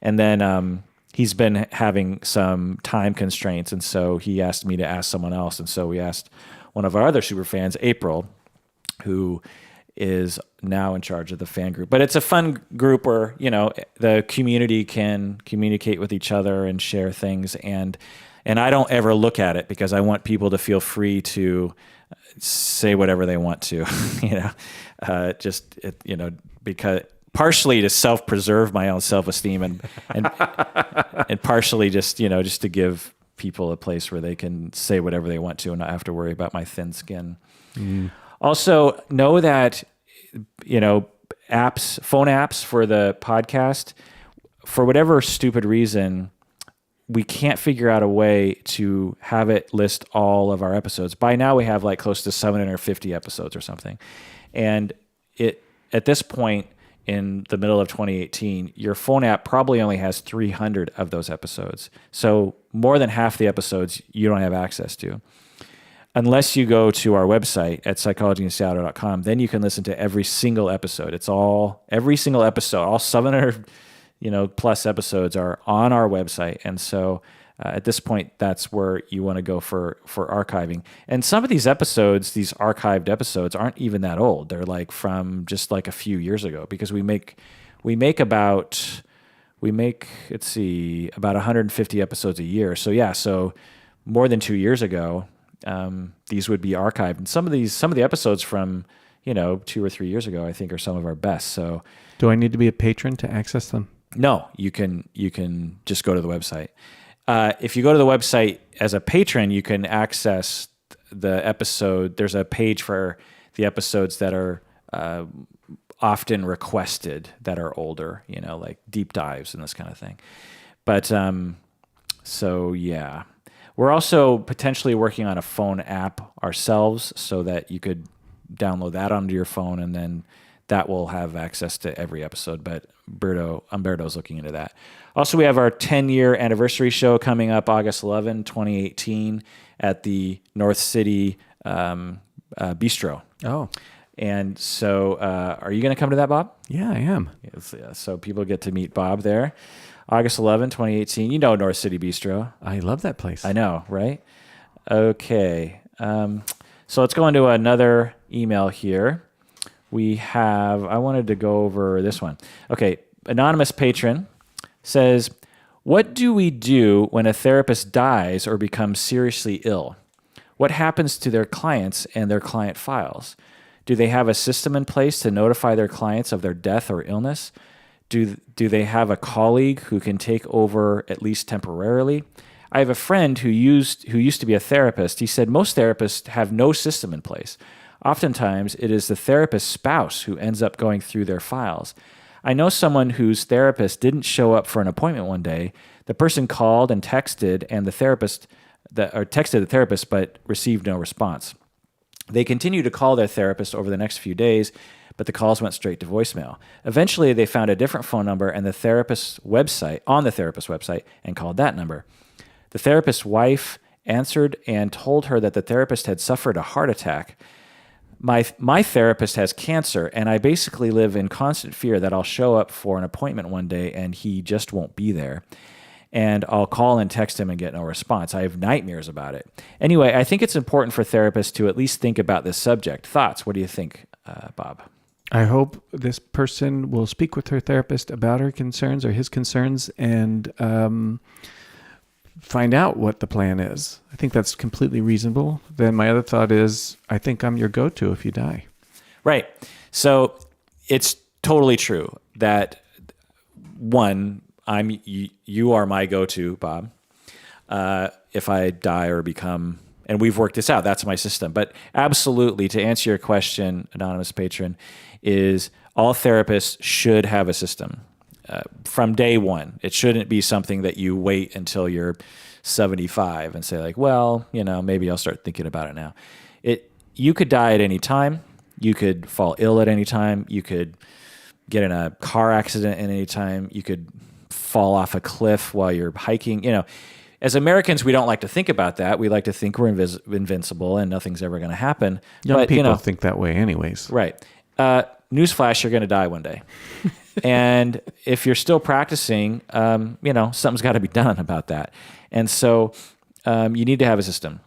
And then, he's been having some time constraints. And so he asked me to ask someone else. And so we asked one of our other super fans, April, who is now in charge of the fan group. But it's a fun group where, the community can communicate with each other and share things. And I don't ever look at it because I want people to feel free to say whatever they want to, because partially to self-preserve my own self-esteem and partially just to give people a place where they can say whatever they want to and not have to worry about my thin skin. Also, know that, phone apps for the podcast, for whatever stupid reason, we can't figure out a way to have it list all of our episodes. By now, we have like close to 750 episodes or something. And at this point, in the middle of 2018, your phone app probably only has 300 of those episodes. So more than half the episodes you don't have access to. Unless you go to our website at psychologyinseattle.com, then you can listen to every single episode. Every single episode, all 700 plus episodes are on our website. And so at this point, that's where you want to go for archiving. And some of these episodes, these archived episodes, aren't even that old. They're like from just like a few years ago, because we make about 150 episodes a year. So yeah, so more than 2 years ago, these would be archived. And some of the episodes from 2 or 3 years ago, I think, are some of our best. So do I need to be a patron to access them? No, you can just go to the website. If you go to the website as a patron, you can access the episode. There's a page for the episodes that are often requested that are older, like deep dives and this kind of thing. But so yeah, we're also potentially working on a phone app ourselves so that you could download that onto your phone, and then that will have access to every episode. But Umberto's looking into that. Also, we have our 10-year anniversary show coming up August 11, 2018 at the North City Bistro. Oh. And so are you going to come to that, Bob? Yeah, I am. Yes, yeah. So people get to meet Bob there. August 11, 2018. You know North City Bistro. I love that place. I know, right? Okay. So let's go into another email here. I wanted to go over this one. Okay, anonymous patron says, what do we do when a therapist dies or becomes seriously ill? What happens to their clients and their client files? Do they have a system in place to notify their clients of their death or illness? Do they have a colleague who can take over at least temporarily? I have a friend who used to be a therapist. He said most therapists have no system in place. Oftentimes, it is the therapist's spouse who ends up going through their files. I know someone whose therapist didn't show up for an appointment one day. The person called and texted, and texted the therapist, but received no response. They continued to call their therapist over the next few days, but the calls went straight to voicemail. Eventually, they found a different phone number on the therapist's website and called that number. The therapist's wife answered and told her that the therapist had suffered a heart attack. My therapist has cancer, and I basically live in constant fear that I'll show up for an appointment one day and he just won't be there. And I'll call and text him and get no response. I have nightmares about it. Anyway, I think it's important for therapists to at least think about this subject. Thoughts? What do you think, Bob? I hope this person will speak with her therapist about her concerns or his concerns and find out what the plan is. I think that's completely reasonable. Then my other thought is, I think I'm your go-to if you die. Right. So it's totally true that one, you are my go-to, Bob. If I die or become, and we've worked this out, that's my system. But absolutely, to answer your question, anonymous patron, is all therapists should have a system. From day one. It shouldn't be something that you wait until you're 75 and say like, well, maybe I'll start thinking about it now. You could die at any time. You could fall ill at any time. You could get in a car accident at any time. You could fall off a cliff while you're hiking. As Americans, we don't like to think about that. We like to think we're invincible and nothing's ever going to happen. Young people think that way anyways. Right. Newsflash, you're going to die one day. And if you're still practicing, something's got to be done about that. And so you need to have a system.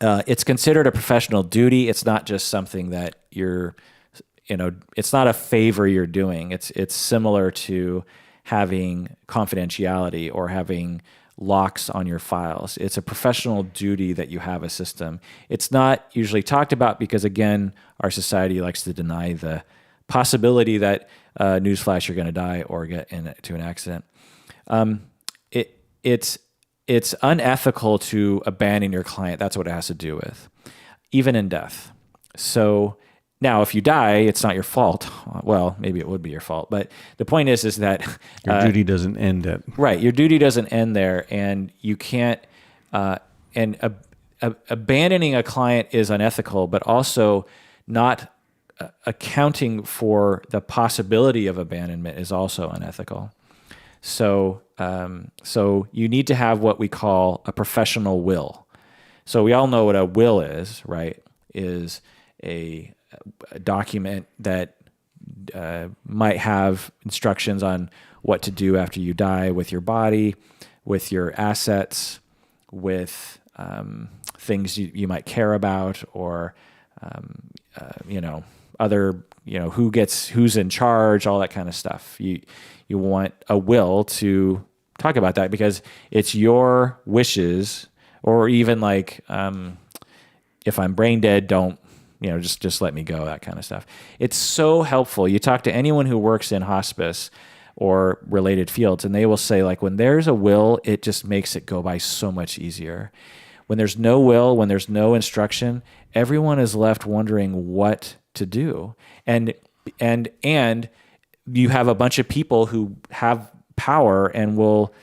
It's considered a professional duty. It's not just something that it's not a favor you're doing. It's similar to having confidentiality or having locks on your files. It's a professional duty that you have a system. It's not usually talked about because, again, our society likes to deny the possibility that newsflash, you're going to die or get into an accident. It's unethical to abandon your client. That's what it has to do with, even in death. So now, if you die, it's not your fault. Well, maybe it would be your fault, but the point is that your duty doesn't end at right. Your duty doesn't end there, and you can't. Abandoning a client is unethical, but also not accounting for the possibility of abandonment is also unethical. So you need to have what we call a professional will. So we all know what a will is, right? Is a document that might have instructions on what to do after you die with your body, with your assets, with things you might care about, or other, who's in charge, all that kind of stuff. You want a will to talk about that because it's your wishes, or even like, if I'm brain dead, don't, just let me go, that kind of stuff. It's so helpful. You talk to anyone who works in hospice or related fields, and they will say, like, when there's a will, it just makes it go by so much easier. When there's no will, when there's no instruction, everyone is left wondering what to do. And you have a bunch of people who have power and will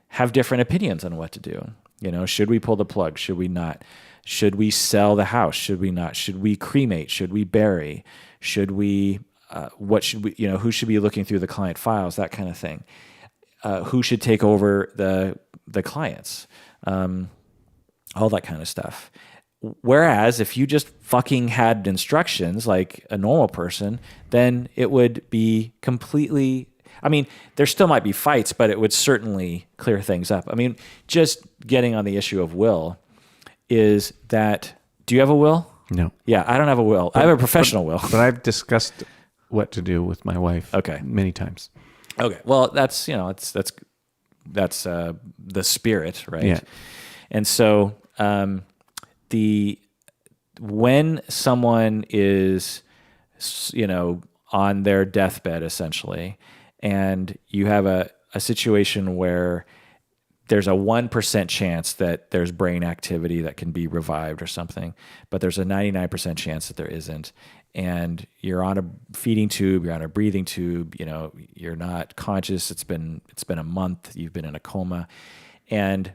have different opinions on what to do. Should we pull the plug? Should we not? Should we sell the house? Should we not? Should we cremate? Should we bury? Should we, what should we, who should be looking through the client files, that kind of thing. Who should take over the clients? All that kind of stuff. Whereas if you just fucking had instructions like a normal person, then it would be completely, there still might be fights, but it would certainly clear things up. Just getting on the issue of will is that, do you have a will? No. Yeah, I don't have a will. I have a professional will. But I've discussed what to do with my wife okay. many times. Okay. Well, that's the spirit, right? Yeah. And so when someone is, on their deathbed essentially, and you have a situation where there's a 1% chance that there's brain activity that can be revived or something, but there's a 99% chance that there isn't. And you're on a feeding tube, you're on a breathing tube, you're not conscious. It's been a month, you've been in a coma, and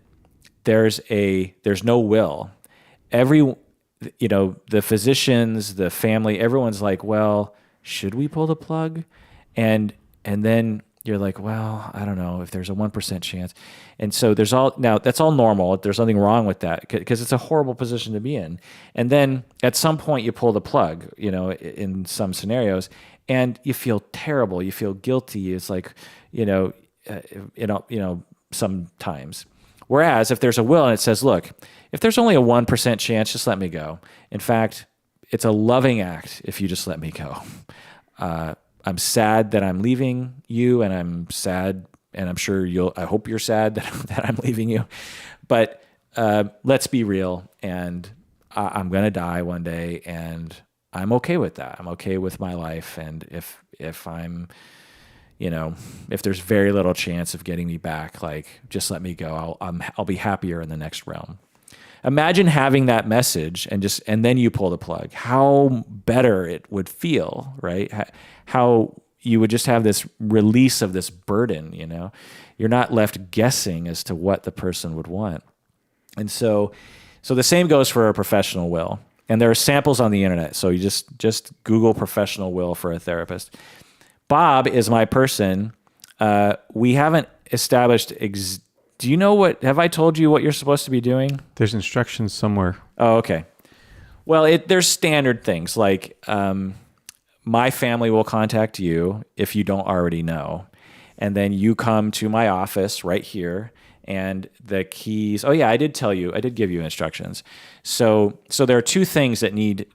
there's no will. The physicians, the family, everyone's like, well, should we pull the plug? And then you're like, well, I don't know if there's a 1% chance. And so that's all normal. There's nothing wrong with that because it's a horrible position to be in. And then at some point you pull the plug, in some scenarios, and you feel terrible. You feel guilty. It's like, sometimes. Whereas if there's a will and it says, look, if there's only a 1% chance, just let me go. In fact, it's a loving act if you just let me go. I'm sad that I'm leaving you, and I'm sad, and I'm sure I hope you're sad that I'm leaving you. But let's be real, and I'm going to die one day, and I'm okay with that. I'm okay with my life, and if I'm, if there's very little chance of getting me back, like, just let me go. I'll be happier in the next realm. Imagine having that message and then you pull the plug. How better it would feel, right? How you would just have this release of this burden, You're not left guessing as to what the person would want. And so the same goes for a professional will. And there are samples on the internet. So you just Google professional will for a therapist. Bob is my person. We haven't established do you know have I told you what you're supposed to be doing? There's instructions somewhere. Oh, okay. Well, there's standard things like my family will contact you if you don't already know. And then you come to my office right here, and the keys. Oh yeah, I did give you instructions. So there are two things that you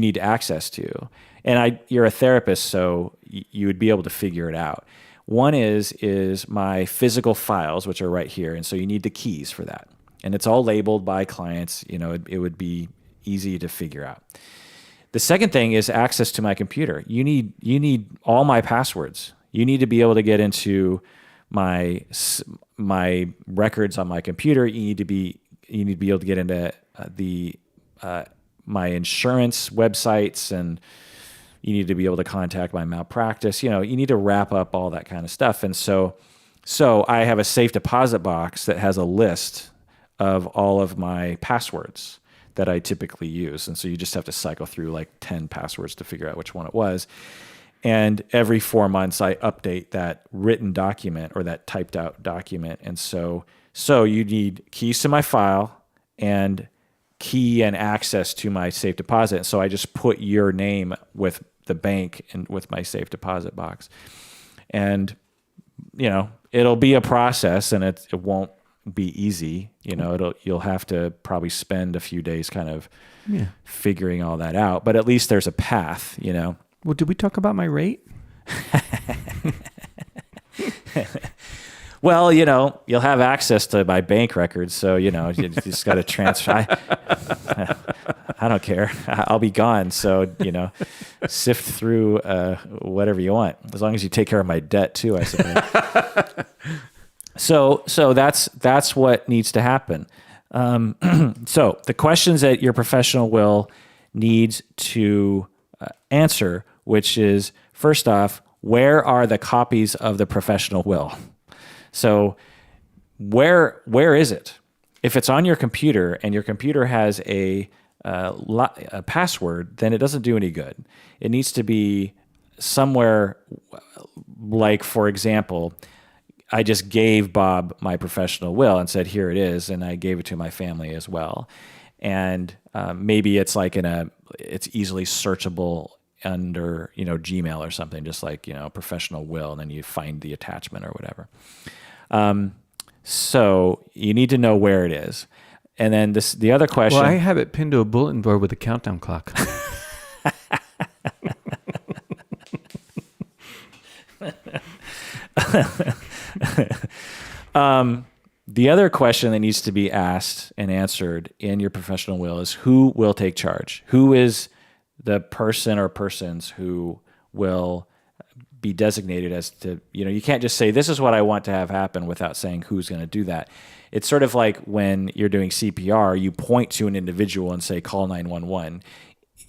need access to. And you're a therapist, so you would be able to figure it out. One is my physical files, which are right here. And so you need the keys for that. And it's all labeled by clients. It would be easy to figure out. The second thing is access to my computer. You need all my passwords. You need to be able to get into my records on my computer. You need to be able to get into my insurance websites, and you need to be able to contact my malpractice. You need to wrap up all that kind of stuff. And so I have a safe deposit box that has a list of all of my passwords that I typically use. And so you just have to cycle through like 10 passwords to figure out which one it was. And every 4 months I update that written document or that typed out document. And so you need keys to my file and key and access to my safe deposit. So I just put your name with the bank and with my safe deposit box. And, it'll be a process, and it won't be easy. You'll have to probably spend a few days kind of figuring all that out, but at least there's a path, Well, did we talk about my rate? Well, you'll have access to my bank records, so you just got to transfer. I don't care. I'll be gone, so sift through whatever you want, as long as you take care of my debt too, I suppose. So that's what needs to happen. So the questions that your professional will needs to answer, which is, first off, where are the copies of the professional will? So where is it? If it's on your computer and your computer has a password, then it doesn't do any good. It needs to be somewhere, like, for example, I just gave Bob my professional will and said, here it is, and I gave it to my family as well. And maybe it's like it's easily searchable under Gmail or something, just like professional will, and then you find the attachment or whatever. So you need to know where it is. And then the other question. Well, I have it pinned to a bulletin board with a countdown clock. The other question that needs to be asked and answered in your professional will is who will take charge? Who is the person or persons who will be designated as to, you can't just say, this is what I want to have happen without saying who's going to do that. It's sort of like when you're doing CPR, you point to an individual and say, call 911.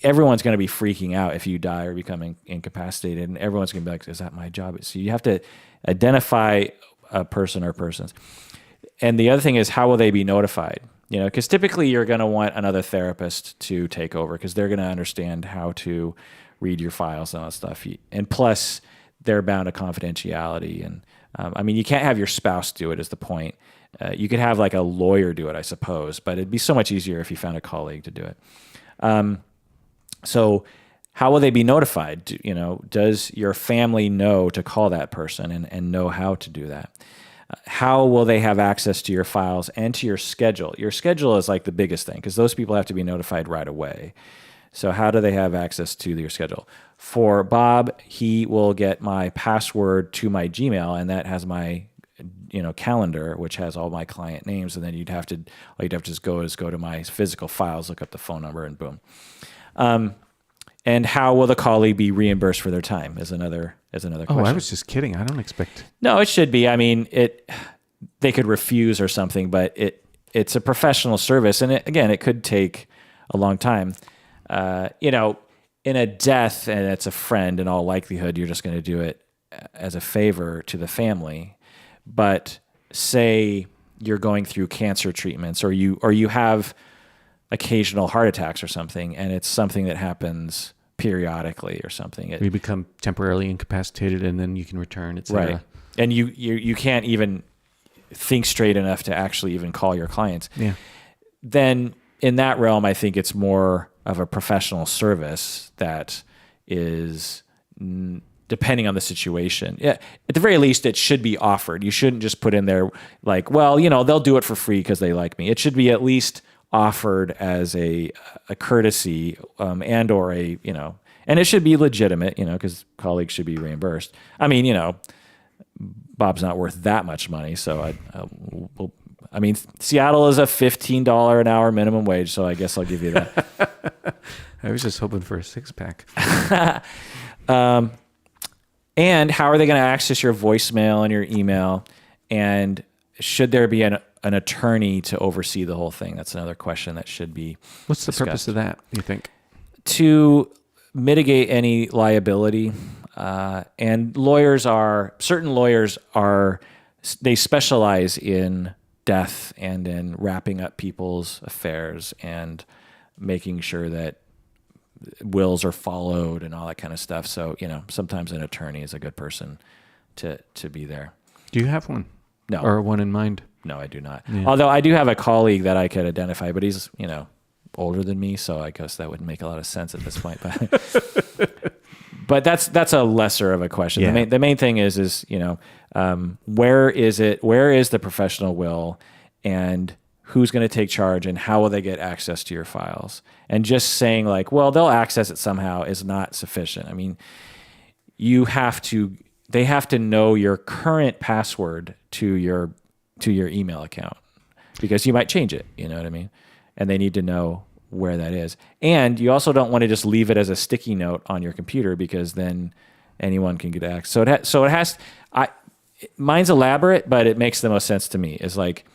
Everyone's going to be freaking out if you die or become incapacitated, and everyone's going to be like, is that my job? So you have to identify a person or persons. And the other thing is, how will they be notified? Because typically you're going to want another therapist to take over because they're going to understand how to read your files and all that stuff. And plus, they're bound to confidentiality. And you can't have your spouse do it is the point. You could have like a lawyer do it, I suppose, but it'd be so much easier if you found a colleague to do it. So how will they be notified? Does your family know to call that person and know how to do that? How will they have access to your files and to your schedule? Your schedule is like the biggest thing because those people have to be notified right away. So how do they have access to your schedule? For Bob, he will get my password to my Gmail, and that has my calendar, which has all my client names. And then all you'd have to just go to my physical files, look up the phone number, and boom. And how will the colleague be reimbursed for their time is another question. Oh, I was just kidding. I don't expect. No, it should be. They could refuse or something, but it's a professional service. And it could take a long time. In a death and it's a friend, in all likelihood, you're just going to do it as a favor to the family. But say you're going through cancer treatments or you have occasional heart attacks or something, and it's something that happens periodically or something. You become temporarily incapacitated and then you can return, etc. Right. And you can't even think straight enough to actually even call your clients. Yeah. Then in that realm, I think it's more of a professional service that is depending on the situation. Yeah, at the very least, it should be offered. You shouldn't just put in there like, well, they'll do it for free because they like me. It should be at least offered as a courtesy and or and it should be legitimate, because colleagues should be reimbursed. Bob's not worth that much money, so Seattle is a $15 an hour minimum wage, so I guess I'll give you that. I was just hoping for a 6-pack. And how are they going to access your voicemail and your email? And should there be an attorney to oversee the whole thing? That's another question that should be What's the discussed. purpose of that, you think? To mitigate any liability. And certain lawyers they specialize in death and in wrapping up people's affairs and making sure that wills are followed and all that kind of stuff. So, sometimes an attorney is a good person to be there. Do you have one? No. Or one in mind? No, I do not. Yeah. Although I do have a colleague that I could identify, but he's, older than me, so I guess that wouldn't make a lot of sense at this point. But that's a lesser of a question. Yeah. The main thing is where is the professional will, and who's going to take charge, and how will they get access to your files? And just saying like, well, they'll access it somehow is not sufficient. They have to know your current password to your email account, because you might change it, you know what I mean? And they need to know where that is. And you also don't want to just leave it as a sticky note on your computer, because then anyone can get access. Mine's elaborate, but it makes the most sense to me. Is like,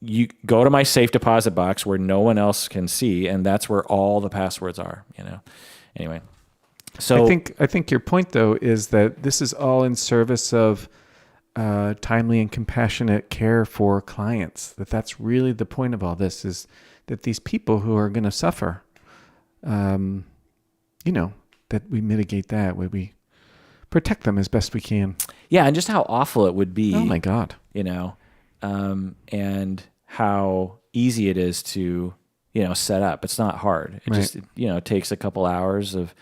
you go to my safe deposit box where no one else can see, and that's where all the passwords are, Anyway. So I think your point though is that this is all in service of timely and compassionate care for clients. That's really the point of all this, is that these people who are going to suffer, that we mitigate that, we protect them as best we can. Yeah, and just how awful it would be. Oh my God. And how easy it is to, set up. It's not hard. It just, it takes a couple hours of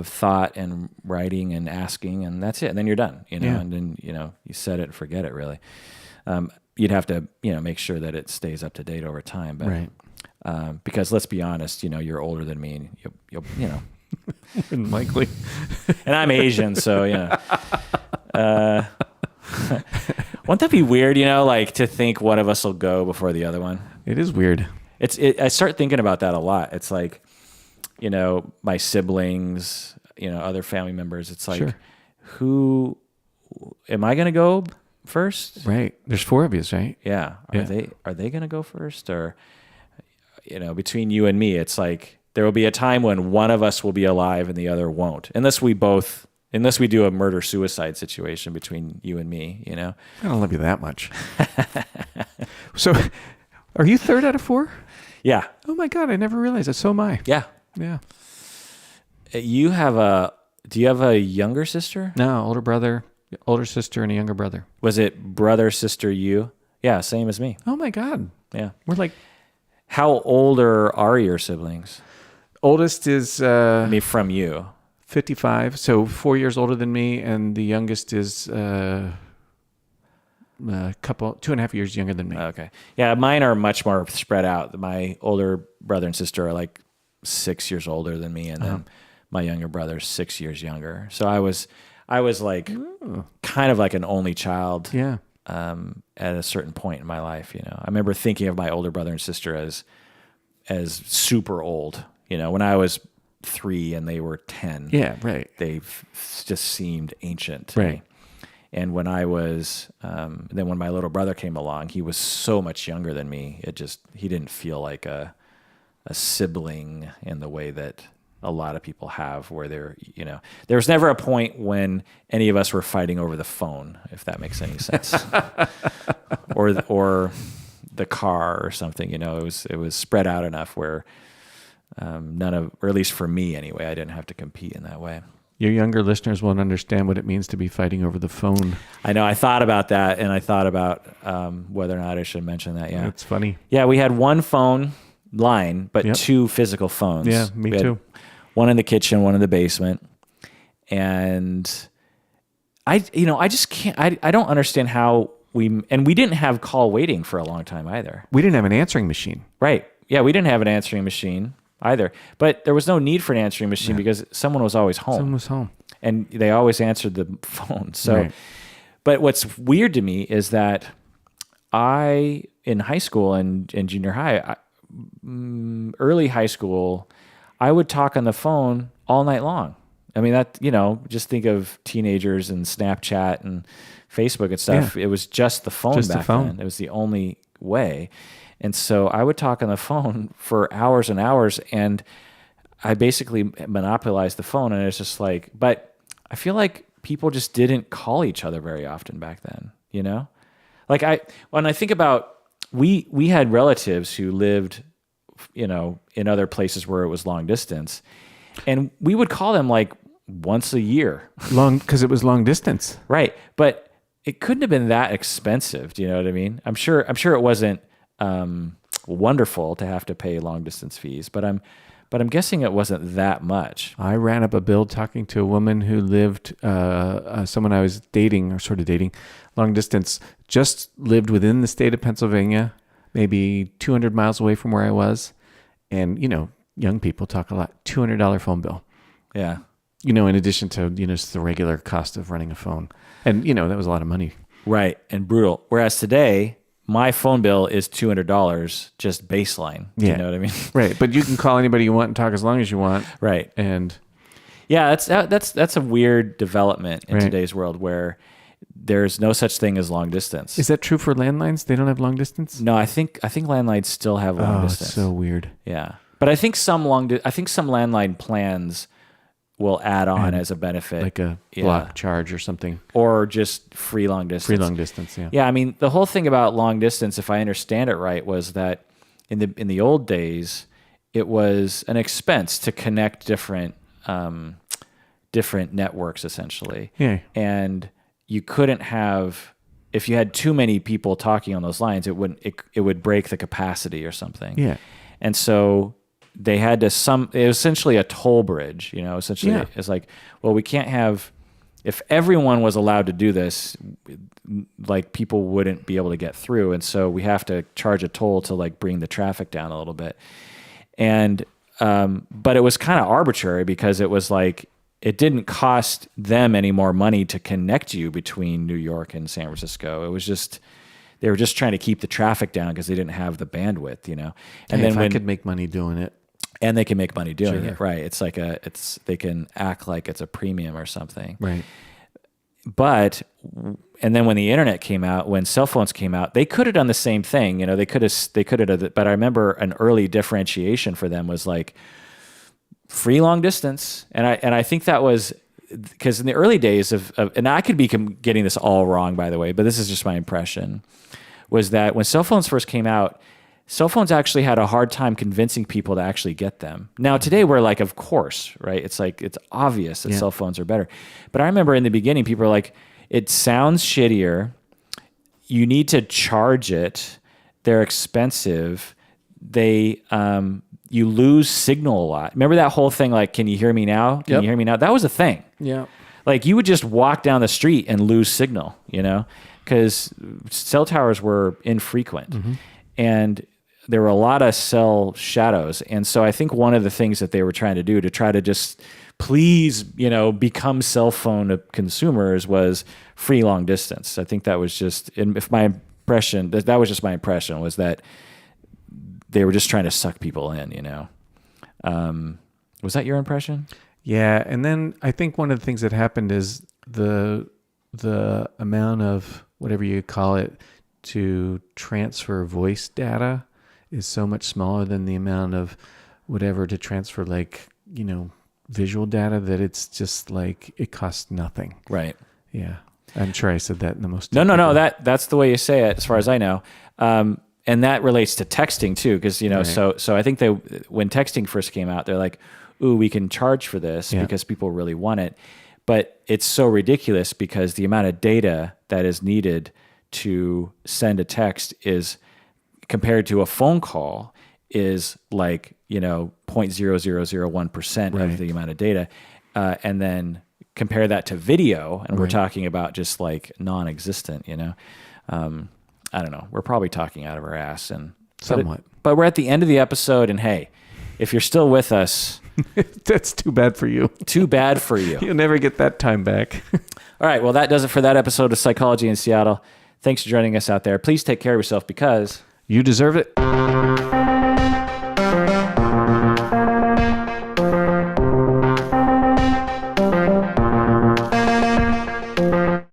thought and writing and asking, and that's it. And then you're done, and then, you set it and forget it, really. You'd have to, make sure that it stays up to date over time. But, right. Because let's be honest, you're older than me, and you'll Likely. and I'm Asian, so, Won't that be weird, like to think one of us will go before the other one? It is weird. I start thinking about that a lot. It's like, my siblings, other family members. It's like, Sure. who am I going to go first? Right. There's 4 of you, right? Yeah. Are they going to go first? Or, between you and me, it's like there will be a time when one of us will be alive and the other won't. Unless we do a murder-suicide situation between you and me, I don't love you that much. So, are you 3rd out of 4? Yeah. Oh my God, I never realized that. So am I. Yeah. Yeah. Do you have a younger sister? No, older sister, and a younger brother. Was it brother, sister, you? Yeah, same as me. Oh my God. Yeah. We're like... How older are your siblings? Oldest is... from you. 55, so 4 years older than me, and the youngest is a couple, 2.5 years younger than me. Okay. Yeah, mine are much more spread out. My older brother and sister are like 6 years older than me, and then my younger brother's 6 years younger. So I was like kind of like an only child. Yeah. At a certain point in my life, I remember thinking of my older brother and sister as super old. When I was 3 and they were 10. Yeah, right. They just seemed ancient to Right. me. And when I was, then when my little brother came along, he was so much younger than me. He didn't feel like a sibling in the way that a lot of people have, where there was never a point when any of us were fighting over the phone, if that makes any sense, or the car or something. It was spread out enough where or at least for me anyway, I didn't have to compete in that way. Your younger listeners won't understand what it means to be fighting over the phone. I know. I thought about that, and I thought about whether or not I should mention that. Yeah, That's funny. Yeah, we had one phone line, but Yep. 2 physical phones. Yeah, me too. One in the kitchen, one in the basement, and I just can't. I don't understand how we didn't have call waiting for a long time either. We didn't have an answering machine. Right. Yeah, we didn't have an answering machine either. But there was no need for an answering machine because someone was always home. Someone was home. And they always answered the phone. So, Right. But what's weird to me is that in high school and junior high, early high school, I would talk on the phone all night long. I mean, just think of teenagers and Snapchat and Facebook and stuff. Yeah. It was just the phone Just the back phone. then. It was the only way. And so I would talk on the phone for hours and hours, and I basically monopolized the phone. And it's just like, but I feel like people just didn't call each other very often back then, Like when I think about, we had relatives who lived, in other places where it was long distance, and we would call them like once a year. Because it was long distance. Right. But it couldn't have been that expensive. Do you know what I mean? I'm sure it wasn't wonderful to have to pay long distance fees, but I'm guessing it wasn't that much. I ran up a bill talking to a woman who lived, someone I was dating or sort of dating, long distance, just lived within the state of Pennsylvania, maybe 200 miles away from where I was. And, young people talk a lot, $200 phone bill. Yeah. In addition to, just the regular cost of running a phone. And, that was a lot of money. Right. And brutal. Whereas today, my phone bill is $200, just baseline. Yeah. You know what I mean? Right. But you can call anybody you want and talk as long as you want. Right. And yeah, that's a weird development in Right. today's world where there's no such thing as long distance. is that true for landlines? They don't have long distance? No, I think landlines still have long distance. It's so weird. Yeah. But I think some landline plans will add on as a benefit, Like a block charge or something. or just free long distance. Free long distance, yeah. Yeah, I mean, the whole thing about long distance, if I understand it right, was that in the old days, it was an expense to connect different networks, essentially. Yeah. And you couldn't have, if you had too many people talking on those lines, it would break the capacity or something. Yeah. And so they had to it was essentially a toll bridge, essentially. Yeah. It's like, well, we can't have, if everyone was allowed to do this, like people wouldn't be able to get through. And so we have to charge a toll to like bring the traffic down a little bit. And, but it was kind of arbitrary because it was like, it didn't cost them any more money to connect you between New York and San Francisco. It was just, they were just trying to keep the traffic down because they didn't have the bandwidth, And then if I could make money doing it. And they can make money doing it, right? It's like they can act like it's a premium or something. Right. But, and then when the internet came out, when cell phones came out, they could have done the same thing. They could have, but I remember an early differentiation for them was like free long distance. And I think that was, because in the early days of, and I could be getting this all wrong, by the way, but this is just my impression, was that when cell phones first came out, cell phones actually had a hard time convincing people to actually get them. Now today we're like, of course, right? It's like, it's obvious that cell phones are better. But I remember in the beginning, people were like, it sounds shittier. You need to charge it. They're expensive. You lose signal a lot. Remember that whole thing? Like, can you hear me now? Can you hear me now? That was a thing. Yeah. Like you would just walk down the street and lose signal, because cell towers were infrequent. And there were a lot of cell shadows. And so I think one of the things that they were trying to do to try to just please, become cell phone consumers was free long distance. I think that was just, if my impression, that was just my impression, was that they were just trying to suck people in, Was that your impression? Yeah. And then I think one of the things that happened is the amount of whatever you call it to transfer voice data is so much smaller than the amount of whatever to transfer visual data, that it's just like it costs nothing. Right. Yeah. I'm sure I said that in the most. No. That's the way you say it, as far as I know. And that relates to texting too, because right. So I think when texting first came out, they're like, "Ooh, we can charge for this because people really want it," but it's so ridiculous because the amount of data that is needed to send a text is, compared to a phone call, is like 0.0001% right. of the amount of data, and then compare that to video, and we're talking about just like non-existent. I don't know. We're probably talking out of our ass, and somewhat. But we're at the end of the episode, and hey, if you're still with us, that's too bad for you. Too bad for you. You'll never get that time back. All right. Well, that does it for that episode of Psychology in Seattle. Thanks for joining us out there. Please take care of yourself, because you deserve it.